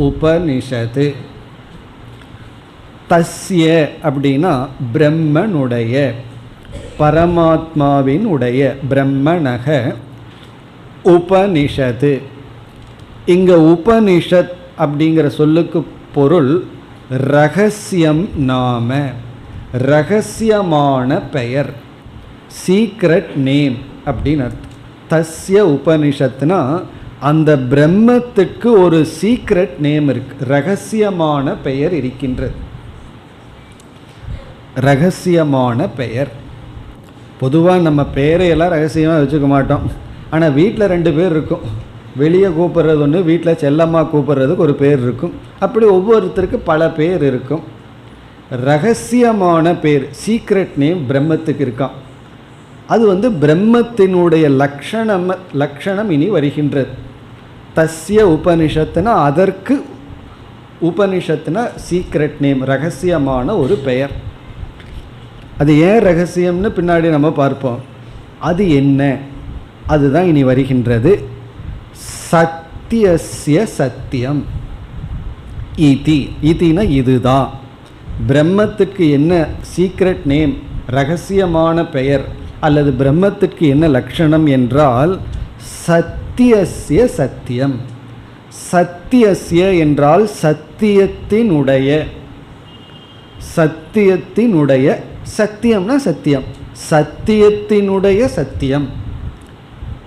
உபனிஷத்து. தஸ்ய அப்படின்னா பிரம்மனுடைய, பரமாத்மாவின் உடைய, பிரம்மனக உபனிஷத்து. இங்கே உபனிஷத் அப்படிங்கிற சொல்லுக்கு பொருள் ரகசியம் நாம, ரகசியமான பெயர், சீக்ரெட் நேம் அப்படின்னு அர்த்தம். தஸ்ய உபனிஷத்துனா அந்த பிரம்மத்துக்கு ஒரு சீக்ரெட் நேம் இருக்கு, ரகசியமான பெயர் இருக்கின்றது. ரகசியமான பெயர். பொதுவாக நம்ம பெயரையெல்லாம் ரகசியமாக வச்சுக்க மாட்டோம். ஆனால் வீட்டில் 2 பேர் இருக்கும். வெளியே கூப்பிட்றது ஒன்று, வீட்டில் செல்லம்மா கூப்பிட்றதுக்கு ஒரு பேர் இருக்கும். அப்படி ஒவ்வொருத்தருக்கு பல பேர் இருக்கும். ரகசியமான பேர், சீக்ரெட் நேம் பிரம்மத்துக்கு இருக்கான். அது பிரம்மத்தினுடைய லக்ஷணம் இனி வருகின்றது. தஸ்ய உபனிஷத்துனா அதற்கு உபனிஷத்துனா சீக்ரெட் நேம், ரகசியமான ஒரு பெயர். அது ஏன் ரகசியம்னு பின்னாடி நம்ம பார்ப்போம். அது என்ன, அதுதான் இனி வருகின்றது. சத்தியஸ்ய சத்தியம் இதி. இதினா இதுதான். பிரம்மத்துக்கு என்ன சீக்ரெட் நேம், ரகசியமான பெயர், அல்லது பிரம்மத்துக்கு என்ன லட்சணம் என்றால் சத்தியஸ்ய சத்தியம். சத்தியஸ்ய என்றால் சத்தியத்தினுடைய, சத்தியத்தினுடைய, சத்தியம்னா சத்தியம், சத்தியத்தினுடைய சத்தியம்,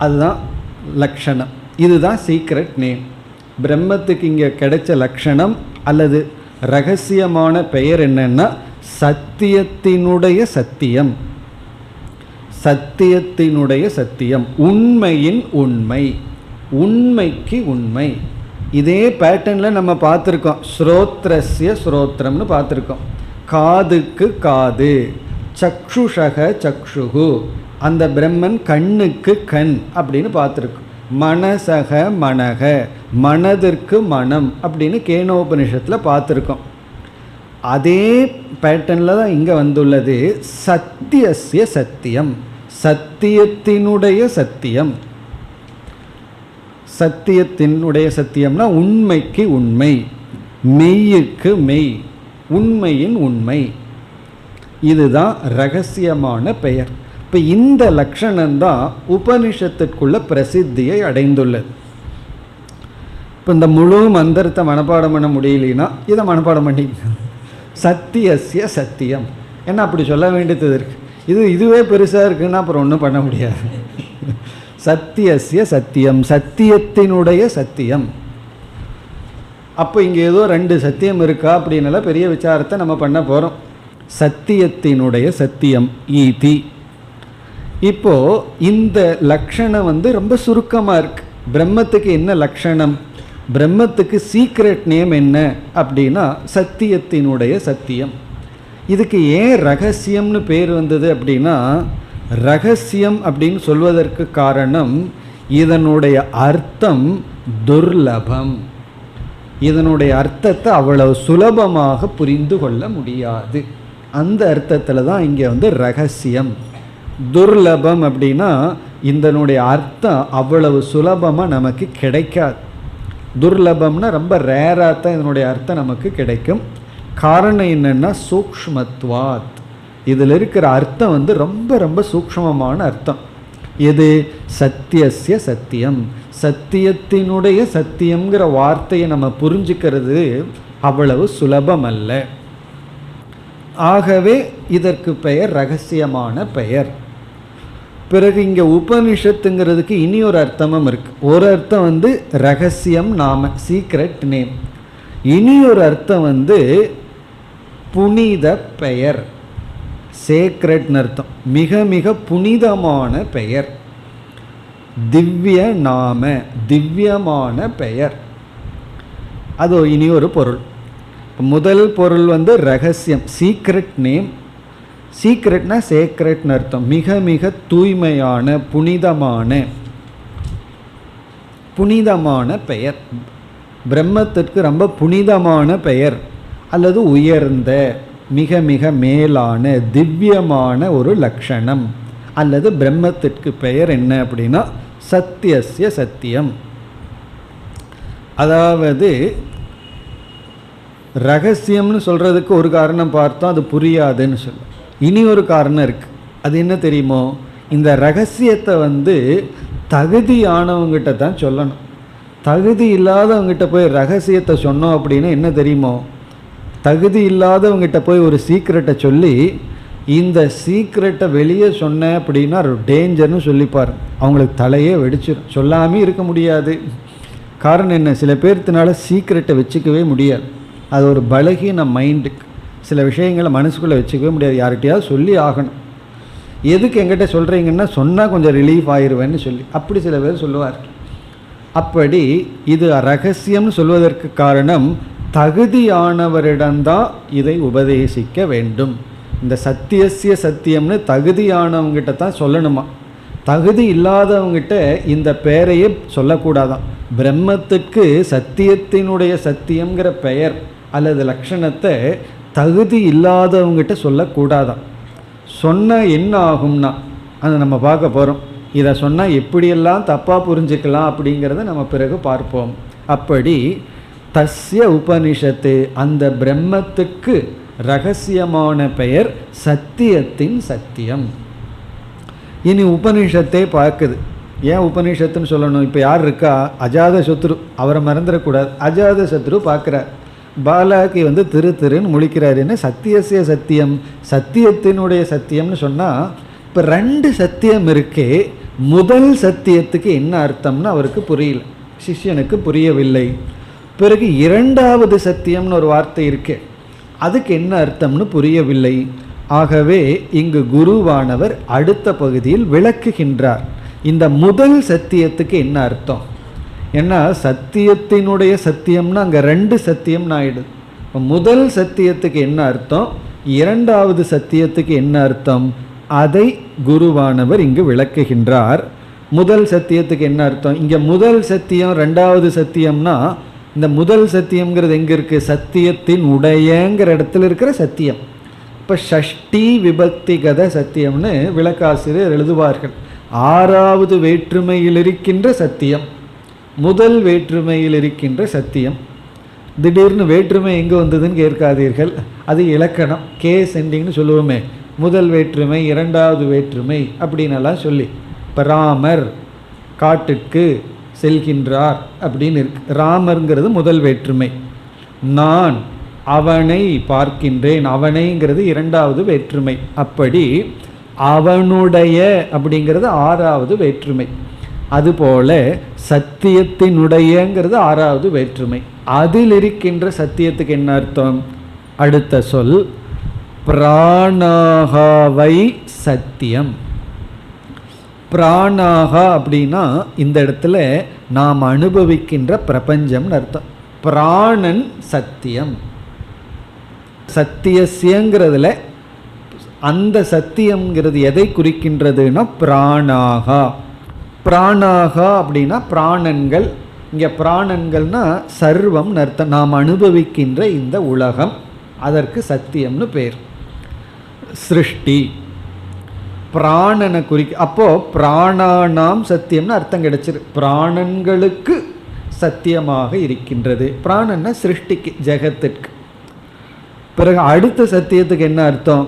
அதுதான் லட்சணம். இதுதான் சீக்ரெட் நேம். பிரம்மத்துக்கு இங்கே கிடைச்ச லட்சணம் அல்லது ரகசியமான பெயர் என்னன்னா சத்தியத்தினுடைய சத்தியம், சத்தியத்தினுடைய சத்தியம், உண்மையின் உண்மை, உண்மைக்கு உண்மை. இதே பேட்டர்னில் நம்ம பார்த்துருக்கோம். ஸ்ரோத்ரஸ்ய ஸ்ரோத்ரம்னு பார்த்துருக்கோம். காதுக்கு காது, சக்ஷுஷக சக்ஷுகு, அந்த பிரம்மன் கண்ணுக்கு கண் அப்படின்னு பார்த்துருக்கோம். மனசக மனக, மனதிற்கு மனம் அப்படின்னு கேனோபனிஷத்தில் பார்த்துருக்கோம். அதே பேட்டர்னில் தான் இங்கே வந்துள்ளது. சத்தியஸ்ய சத்தியம், சத்தியத்தினுடைய சத்தியம். சத்தியத்தினுடைய சத்தியம்னா உண்மைக்கு உண்மை, மெய்யுக்கு மெய், உண்மையின் உண்மை. இதுதான் ரகசியமான பெயர். இப்போ இந்த லட்சணம்தான் உபனிஷத்திற்குள்ள பிரசித்தியை அடைந்துள்ளது. இப்போ இந்த முழு மந்திரத்தை மனப்பாடம் பண்ண முடியலனா இதை மனப்பாடம் பண்ணிக்க. சத்தியஸ்ய சத்தியம் என்ன அப்படி சொல்ல வேண்டியது இருக்கு. இதுவே பெருசாக இருக்குன்னா அப்புறம் ஒன்றும் பண்ண முடியாது. சத்தியஸ்ய சத்தியம், சத்தியத்தினுடைய சத்தியம். அப்போ இங்கே ஏதோ 2 சத்தியம் இருக்கா அப்படின்னால பெரிய விசாரத்தை நம்ம பண்ண போகிறோம். சத்தியத்தினுடைய சத்தியம் ஈதி. இப்போ இந்த லட்சணம் ரொம்ப சுருக்கமாக இருக்கு. பிரம்மத்துக்கு என்ன லட்சணம், பிரம்மத்துக்கு சீக்ரெட் நேம் என்ன அப்படின்னா சத்தியத்தினுடைய சத்தியம். இதுக்கு ஏன் ரகசியம்னு பேர் வந்தது அப்படின்னா ரகசியம் அப்படின்னு சொல்வதற்கு காரணம் இதனுடைய அர்த்தம் துர்லபம். இதனுடைய அர்த்தத்தை அவ்வளவு சுலபமாக புரிந்து கொள்ள முடியாது. அந்த அர்த்தத்தில் தான் இங்கே ரகசியம். துர்லபம் அப்படின்னா இதனுடைய அர்த்தம் அவ்வளவு சுலபமாக நமக்கு கிடைக்காது. துர்லபம்னா ரொம்ப ரேராக தான் இதனுடைய அர்த்தம் நமக்கு கிடைக்கும். காரணம் என்னென்னா சூக்ஷ்மத்வாத். இதில் இருக்கிற அர்த்தம் ரொம்ப ரொம்ப சூக்ஷ்மமான அர்த்தம். எது? சத்தியஸ்ய சத்தியம். சத்தியத்தினுடைய சத்தியம்ங்கிற வார்த்தையை நம்ம புரிஞ்சுக்கிறது அவ்வளவு சுலபம் அல்ல. ஆகவே இதற்கு பெயர் ரகசியமான பெயர். பிறகு இங்கே உபனிஷத்துங்கிறதுக்கு இனி ஒரு அர்த்தமும் இருக்கு. ஒரு அர்த்தம் ரகசியம் நாம, சீக்ரெட் நேம். இனி ஒரு அர்த்தம் புனித பெயர், சேக்ரெட்னு அர்த்தம். மிக மிக புனிதமான பெயர், திவ்ய நாம, திவ்யமான பெயர். அது இனி ஒரு பொருள். முதல் பொருள் ரகசியம், சீக்ரெட் நேம். சீக்ரெட்னா சேக்ரெட்னு அர்த்தம். மிக மிக தூய்மையான புனிதமான பெயர். பிரம்மத்திற்கு ரொம்ப புனிதமான பெயர் அல்லது உயர்ந்த மிக மிக மேலான திவ்யமான ஒரு லட்சணம் அல்லது பிரம்மத்திற்கு பெயர் என்ன அப்படின்னா சத்தியஸ்ய சத்தியம். அதாவது ரகசியம்னு சொல்கிறதுக்கு ஒரு காரணம் பார்த்தோம், அது புரியாதுன்னு சொல்லும். இனி ஒரு காரணம் இருக்குது. அது என்ன தெரியுமோ? இந்த ரகசியத்தை தகுதியானவங்கிட்ட தான் சொல்லணும். தகுதி இல்லாதவங்கிட்ட போய் ரகசியத்தை சொன்னோம் அப்படின்னா என்ன தெரியுமோ? தகுதி இல்லாதவங்கிட்ட போய் ஒரு சீக்ரெட்டை சொல்லி இந்த சீக்ரெட்டை வெளியே சொன்ன அப்படின்னா ஒரு டேஞ்சர்னு சொல்லிப்பார். அவங்களுக்கு தலையே வெடிச்சிடும். சொல்லாமே இருக்க முடியாது. காரணம் என்ன? சில பேர்த்தினால சீக்ரெட்டை வச்சுக்கவே முடியாது. அது ஒரு பலகீன மைண்டுக்கு. சில விஷயங்களை மனசுக்குள்ளே வச்சுக்கவே முடியாது. யார்கிட்டையாவது சொல்லி ஆகணும். எதுக்கு எங்கிட்ட சொல்கிறீங்கன்னா சொன்னால் கொஞ்சம் ரிலீஃப் ஆயிடுவேன்னு சொல்லி அப்படி சில பேர் சொல்லுவார். அப்படி இது ரகசியம்னு சொல்வதற்கு காரணம் தகுதியானவரிடம்தான் இதை உபதேசிக்க வேண்டும். இந்த சத்தியசிய சத்தியம்னு தகுதியானவங்கிட்ட தான் சொல்லணுமா. தகுதி இல்லாதவங்கிட்ட இந்த பெயரையே சொல்லக்கூடாதான். பிரம்மத்துக்கு சத்தியத்தினுடைய சத்தியங்கிற பெயர் அல்லது லட்சணத்தை தகுதி இல்லாதவங்கிட்ட சொல்லக்கூடாதான். சொன்னால் என்ன ஆகும்னா அதை நம்ம பார்க்க போகிறோம். இதை சொன்னால் எப்படியெல்லாம் தப்பாக புரிஞ்சுக்கலாம் அப்படிங்கிறத நம்ம பிறகு பார்ப்போம். அப்படி தஸ்ய உபனிஷத்து, அந்த பிரம்மத்துக்கு ரகசியமான பெயர் சத்தியத்தின் சத்தியம். இனி உபனிஷத்தை பார்க்குது. ஏன் உபனிஷத்துன்னு சொல்லணும்? இப்போ யார் இருக்கா? அஜாத சத்ரு. அவரை மறந்துடக்கூடாது. அஜாத சத்ரு பார்க்குறார். பாலாக்கு திருன்னு முழிக்கிறார். என்ன சத்தியசிய சத்தியம், சத்தியத்தினுடைய சத்தியம்னு சொன்னால் இப்போ ரெண்டு சத்தியம் இருக்கே. முதல் சத்தியத்துக்கு என்ன அர்த்தம்னு அவருக்கு புரியல, சிஷ்யனுக்கு புரியவில்லை. பிறகு இரண்டாவது சத்தியம்னு ஒரு வார்த்தை இருக்கு, அதுக்கு என்ன அர்த்தம்னு புரியவில்லை. ஆகவே இங்கு குருவானவர் அடுத்த பகுதியில் விளக்குகின்றார் இந்த முதல் சத்தியத்துக்கு என்ன அர்த்தம். ஏன்னா சத்தியத்தினுடைய சத்தியம்னா அங்கே ரெண்டு சத்தியம்னு ஆயிடுது. இப்போ முதல் சத்தியத்துக்கு என்ன அர்த்தம், இரண்டாவது சத்தியத்துக்கு என்ன அர்த்தம், அதை குருவானவர் இங்கு விளக்குகின்றார். முதல் சத்தியத்துக்கு என்ன அர்த்தம்? இங்கே முதல் சத்தியம் ரெண்டாவது சத்தியம்னா இந்த முதல் சத்தியம்ங்கிறது எங்கே இருக்குது? சத்தியத்தின் உடையங்கிற இடத்துல இருக்கிற சத்தியம். இப்போ ஷஷ்டி விபக்திகத சத்தியம்னு விளக்காசிரியர் எழுதுவார்கள். ஆறாவது வேற்றுமையில் இருக்கின்ற சத்தியம், முதல் வேற்றுமையில் இருக்கின்ற சத்தியம். திடீர்னு வேற்றுமை எங்கே வந்ததுன்னு கேட்காதீர்கள், அது இலக்கணம். கேஸ் எண்டிங்னு சொல்லுவோமே, முதல் வேற்றுமை இரண்டாவது வேற்றுமை அப்படின்னெல்லாம் சொல்லி. இப்போ ராமர் காட்டுக்கு செல்கின்றார் அப்படின்னு இருக்கு. ராமருங்கிறது முதல் வேற்றுமை. நான் அவனை பார்க்கின்றேன், அவனைங்கிறது இரண்டாவது வேற்றுமை. அப்படி அவனுடைய அப்படிங்கிறது ஆறாவது வேற்றுமை. அதுபோல சத்தியத்தினுடையங்கிறது ஆறாவது வேற்றுமை. அதில் இருக்கின்ற சத்தியத்துக்கு என்ன அர்த்தம்? அடுத்த சொல் பிராணாகாவை சத்தியம். பிராணாகா அப்படின்னா இந்த இடத்துல நாம் அனுபவிக்கின்ற பிரபஞ்சம்னு அர்த்தம். பிராணன் சத்தியம். சத்தியசியங்கிறதுல அந்த சத்தியம்ங்கிறது எதை குறிக்கின்றதுன்னா பிராணாகா. பிராணாகா அப்படின்னா பிராணன்கள். இங்கே பிராணன்கள்னா சர்வம் அர்த்தம். நாம் அனுபவிக்கின்ற இந்த உலகம், அதற்கு சத்தியம்னு பேர். சிருஷ்டி பிராணனை அப்போ பிராணானாம் சத்தியம்னு அர்த்தம் கிடைச்சிரு. பிராணன்களுக்கு சத்தியமாக இருக்கின்றது. பிராணன்னா சிருஷ்டிக்கு, ஜெகத்திற்கு. பிறகு அடுத்த சத்தியத்துக்கு என்ன அர்த்தம்?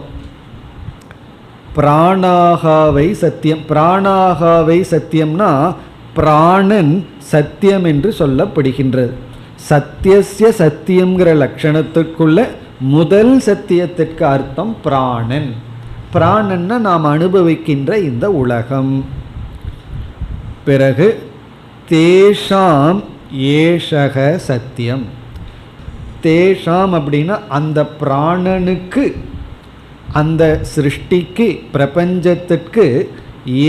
பிராணாகாவை சத்தியம். பிராணாகாவை சத்தியம்னா பிராணன் சத்தியம் என்று சொல்லப்படுகின்றது. சத்தியஸ்ய சத்தியம்ங்கிற லட்சணத்திற்குள்ள முதல் சத்தியத்திற்கு அர்த்தம் பிராணன். பிராணன்னா நாம் அனுபவிக்கின்ற இந்த உலகம். பிறகு தேஷாம் ஏஷக சத்தியம். தேஷாம் அப்படின்னா அந்த பிராணனுக்கு, அந்த சிருஷ்டிக்கு, பிரபஞ்சத்திற்கு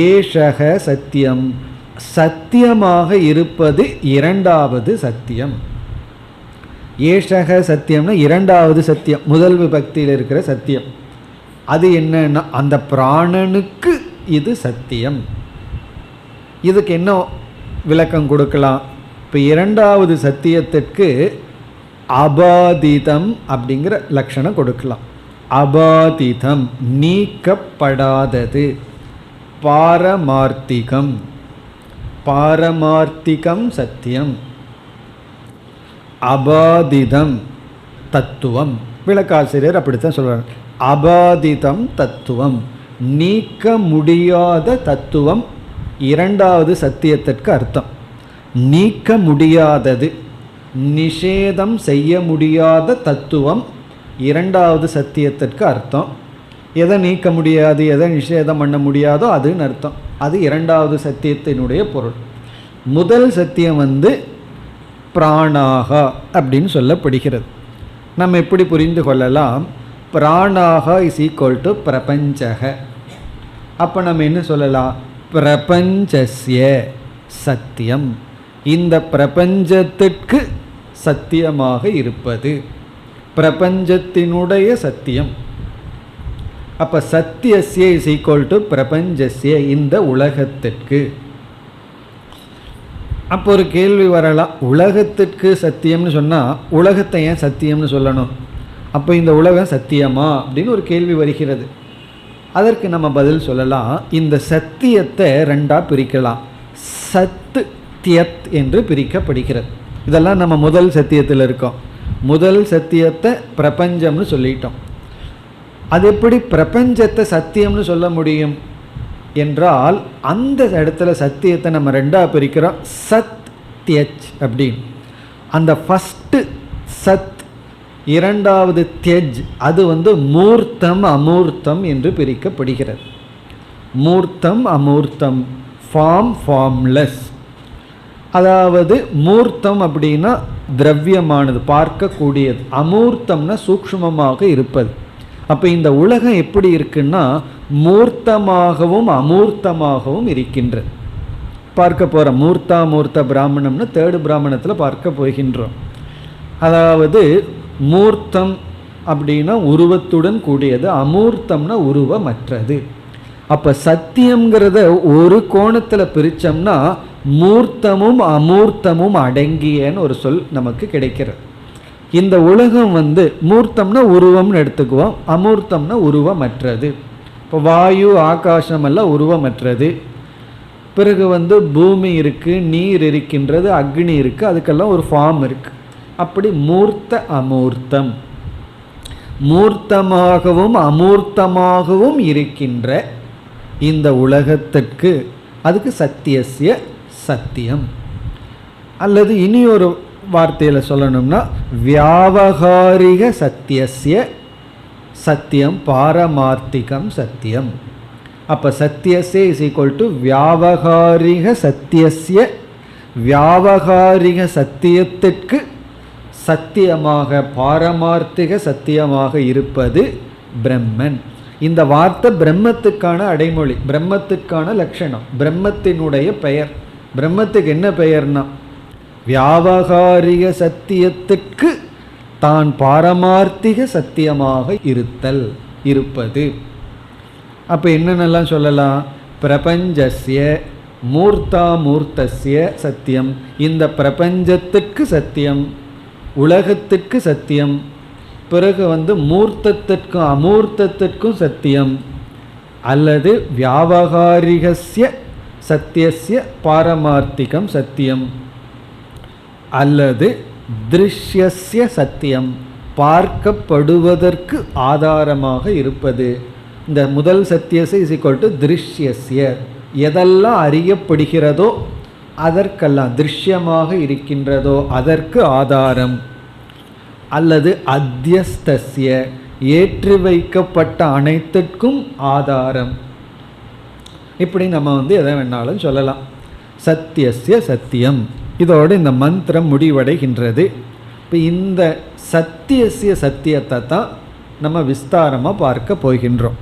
ஏஷக சத்தியம், சத்தியமாக இருப்பது இரண்டாவது சத்தியம். ஏஷக சத்தியம்னா இரண்டாவது சத்தியம், முதல் விபக்தியில் இருக்கிற சத்தியம். அது என்னன்னா அந்த பிராணனுக்கு இது சத்தியம். இதுக்கு என்ன விளக்கம் கொடுக்கலாம்? இப்போ இரண்டாவது சத்தியத்திற்கு அபாதிதம் அப்படிங்கிற லட்சணம் கொடுக்கலாம். அபாதிதம் நீக்கப்படாதது, பாரமார்த்திகம். பாரமார்த்திகம் சத்தியம், அபாதிதம் தத்துவம். விளக்காசிரியர் அப்படித்தான் சொல்றார். அபாதிதம் தத்துவம், நீக்க முடியாத தத்துவம் இரண்டாவது சத்தியத்திற்கு அர்த்தம். நீக்க முடியாதது, நிஷேதம் செய்ய முடியாத தத்துவம் இரண்டாவது சத்தியத்திற்கு அர்த்தம். எதை நீக்க முடியாது, எதை நிஷேதம் பண்ண முடியாதோ அதுன்னு அர்த்தம். அது இரண்டாவது சத்தியத்தினுடைய பொருள். முதல் சத்தியம் பிராணாகா அப்படின்னு சொல்லப்படுகிறது. நம்ம எப்படி புரிந்து கொள்ளலாம்? பிராணாகா இஸ் ஈக்குவல் டு பிரபஞ்சக. அப்போ நம்ம என்ன சொல்லலாம்? பிரபஞ்சஸ்ய சத்தியம், இந்த பிரபஞ்சத்திற்கு சத்தியமாக இருப்பது, பிரபஞ்சத்தினுடைய சத்தியம். அப்போ சத்தியஸ்ய இஸ் ஈக்குவல் டு பிரபஞ்சஸ்ய, இந்த உலகத்திற்கு. அப்போ ஒரு கேள்வி வரலாம், உலகத்திற்கு சத்தியம்னு சொன்னால் உலகத்தை ஏன் சத்தியம்னு சொல்லணும்? அப்போ இந்த உலகம் சத்தியமா அப்படின்னு ஒரு கேள்வி வருகிறது. அதற்கு நம்ம பதில் சொல்லலாம். இந்த சத்தியத்தை ரெண்டாக பிரிக்கலாம். சத் தியத் என்று பிரிக்கப்படுகிறது. இதெல்லாம் நம்ம முதல் சத்தியத்தில் இருக்கோம். முதல் சத்தியத்தை பிரபஞ்சம்னு சொல்லிட்டோம். அது எப்படி பிரபஞ்சத்தை சத்தியம்னு சொல்ல முடியும் என்றால், அந்த இடத்துல சத்தியத்தை நம்ம ரெண்டாக பிரிக்கிறோம். சத் தியஜ் அப்படின்னு. அந்த ஃபஸ்ட்டு சத், இரண்டாவது தியஜ், அது மூர்த்தம் அமூர்த்தம் என்று பிரிக்கப்படுகிறது. மூர்த்தம் அமூர்த்தம், ஃபார்ம் ஃபார்ம்லெஸ். அதாவது மூர்த்தம் அப்படின்னா திரவியமானது, பார்க்கக்கூடியது. அமூர்த்தம்னா சூக்ஷ்மமாக இருப்பது. அப்போ இந்த உலகம் எப்படி இருக்குன்னா மூர்த்தமாகவும் அமூர்த்தமாகவும் இருக்கின்றது. பார்க்க போகிறோம். மூர்த்தாமூர்த்த பிராமணம்னு தேர்டு பிராமணத்தில் பார்க்க போகின்றோம். அதாவது மூர்த்தம் அப்படின்னா உருவத்துடன் கூடியது, அமூர்த்தம்னா உருவமற்றது. அப்போ சத்தியம்ங்கிறத ஒரு கோணத்தில் பிரித்தோம்னா மூர்த்தமும் அமூர்த்தமும் அடங்கியன்னு ஒரு சொல் நமக்கு கிடைக்கிறது. இந்த உலகம் மூர்த்தம்னா உருவம்னு எடுத்துக்குவோம், அமூர்த்தம்னா உருவமற்றது. இப்போ வாயு ஆகாசம் எல்லாம் உருவமற்றது. பிறகு பூமி இருக்குது, நீர் இருக்கின்றது, அக்னி இருக்குது, அதுக்கெல்லாம் ஒரு ஃபார்ம் இருக்குது. அப்படி மூர்த்த அமூர்த்தம், மூர்த்தமாகவும் அமூர்த்தமாகவும் இருக்கின்ற இந்த உலகத்திற்கு அதுக்கு சத்தியஸ்ய சத்தியம். அல்லது இனி ஒரு வார்த்தையில் சொல்லணும்னா வியாவகாரிக சத்தியஸ்ய சத்தியம், பாரமார்த்திகம் சத்தியம். அப்போ சத்தியஸ்ய இஸ் ஈக்குவல் டு வியாவகாரிக சத்தியஸ்ய, வியாவகாரிக சத்தியத்திற்கு சத்தியமாக, பாரமார்த்திக சத்தியமாக இருப்பது பிரம்மன். இந்த வார்த்தை பிரம்மத்துக்கான அடைமொழி, பிரம்மத்துக்கான லட்சணம், பிரம்மத்தினுடைய பெயர். பிரம்மத்துக்கு என்ன பெயர்னா வியாவகாரிக சத்தியத்துக்கு தான் பாரமார்த்திக சத்தியமாக இருத்தல், இருப்பது. அப்போ என்னென்னலாம் சொல்லலாம்? பிரபஞ்சஸ்ய மூர்த்தாமூர்த்தஸ்ய சத்தியம், இந்த பிரபஞ்சத்துக்கு சத்தியம், உலகத்துக்கு சத்தியம். பிறகு மூர்த்தத்திற்கும் அமூர்த்தத்திற்கும் சத்தியம், அல்லது வியாவகாரிகஸ்ய சத்தியஸ்ய பாரமார்த்திகம் சத்தியம், அல்லது திருஷ்யஸ்ய சத்தியம், பார்க்கப்படுவதற்கு ஆதாரமாக இருப்பது. இந்த முதல் சத்தியஸ்ய இஸ் ஈக்வல் டு திருஷ்யஸ்ய, எதெல்லாம் அறியப்படுகிறதோ அதற்கெல்லாம், திருஷ்யமாக இருக்கின்றதோ அதற்கு ஆதாரம், அல்லது அத்தியஸ்தஸ்ய, ஏற்றி வைக்கப்பட்ட அனைத்திற்கும் ஆதாரம். இப்படி நம்ம எதை வேணாலும் சொல்லலாம். சத்தியஸ்ய சத்தியம். இதோடு இந்த மந்திரம் முடிவடைகின்றது. இப்போ இந்த சத்தியஸ்ய சத்தியத்தை தான் நம்ம விஸ்தாரமாக பார்க்க போகின்றோம்.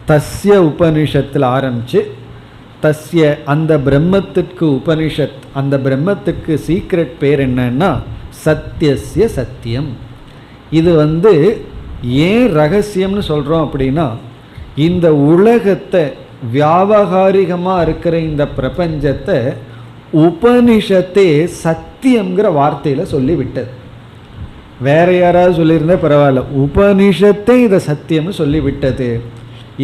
தஸ்ய உபனிஷத்தில் ஆரம்பித்து தஸ்ய அந்த பிரம்மத்துக்கு உபனிஷத், அந்த பிரம்மத்துக்கு சீக்ரெட் பேர் என்னன்னா சத்தியஸ்ய சத்தியம். இது ஏன் ரகசியம்னு சொல்கிறோம் அப்படின்னா, இந்த உலகத்தை வியாவகாரிகமாக இருக்கிற இந்த பிரபஞ்சத்தை உபனிஷத்தே சத்தியம்ங்கிற வார்த்தையில் சொல்லிவிட்டது. வேற யாராவது சொல்லியிருந்தா பரவாயில்ல, உபனிஷத்தே இதை சத்தியம்னு சொல்லிவிட்டது.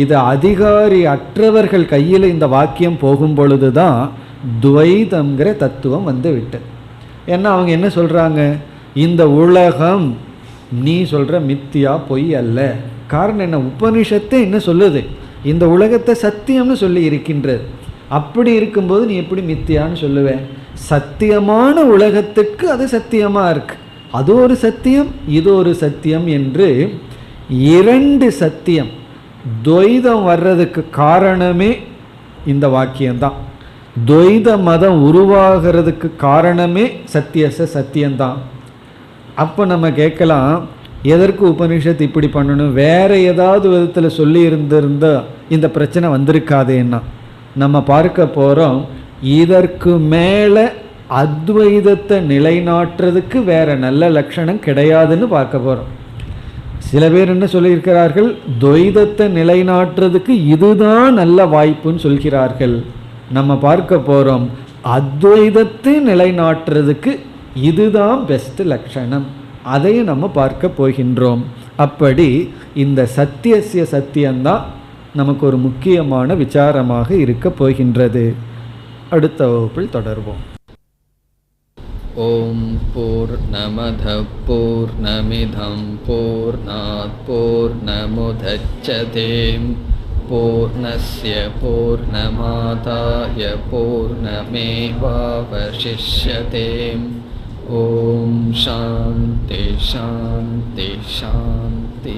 இது அதிகாரி அற்றவர்கள் கையில் இந்த வாக்கியம் போகும் பொழுது தான் துவைதம்ங்கிற தத்துவம் விட்டது. ஏன்னா அவங்க என்ன சொல்கிறாங்க, இந்த உலகம் நீ சொல்கிற மித்தியா பொய் அல்ல. காரணம் என்ன? உபனிஷத்தே என்ன சொல்லுது? இந்த உலகத்தை சத்தியம்னு சொல்லி இருக்கின்றது. அப்படி இருக்கும்போது நீ எப்படி மித்தியான்னு சொல்லுவேன்? சத்தியமான உலகத்துக்கு அது சத்தியமாக இருக்கு, அது ஒரு சத்தியம், இது ஒரு சத்தியம் என்று இரண்டு சத்தியம். துவைதம் வர்றதுக்கு காரணமே இந்த வாக்கியம்தான். துவைத மதம் உருவாகிறதுக்கு காரணமே சத்தியச சத்தியம்தான். அப்போ நம்ம கேட்கலாம், எதற்கு உபனிஷத்து இப்படி பண்ணணும்? வேற ஏதாவது விதத்தில் சொல்லி இருந்திருந்தா இந்த பிரச்சனை வந்திருக்காதேன்னா நம்ம பார்க்க போகிறோம். இதற்கு மேலே அத்வைதத்தை நிலைநாட்டுறதுக்கு வேற நல்ல லட்சணம் கிடையாதுன்னு பார்க்க போகிறோம். சில பேர் என்ன சொல்லியிருக்கிறார்கள், துவைதத்தை நிலைநாட்டுறதுக்கு இதுதான் நல்ல வாய்ப்புன்னு சொல்கிறார்கள். நம்ம பார்க்க போகிறோம், அத்வைதத்தை நிலைநாட்டுறதுக்கு இதுதான் பெஸ்ட் லட்சணம். அதையும் நம்ம பார்க்க போகின்றோம். அப்படி இந்த சத்தியசிய சத்தியம்தான் நமக்கு ஒரு முக்கியமான விசாரமாக இருக்க போகின்றது. அடுத்த வகுப்பில் தொடர்வோம். ஓம் பூர்ணமத பூர்ணமிதம் பூர்ணாத் பூர்ணமுதச்யதே பூர்ணஸ்ய பூர்ணமாதாய பூர்ணமேவாவசிஷ்யதே. ஓம் சாந்தி சாந்தி சாந்தி.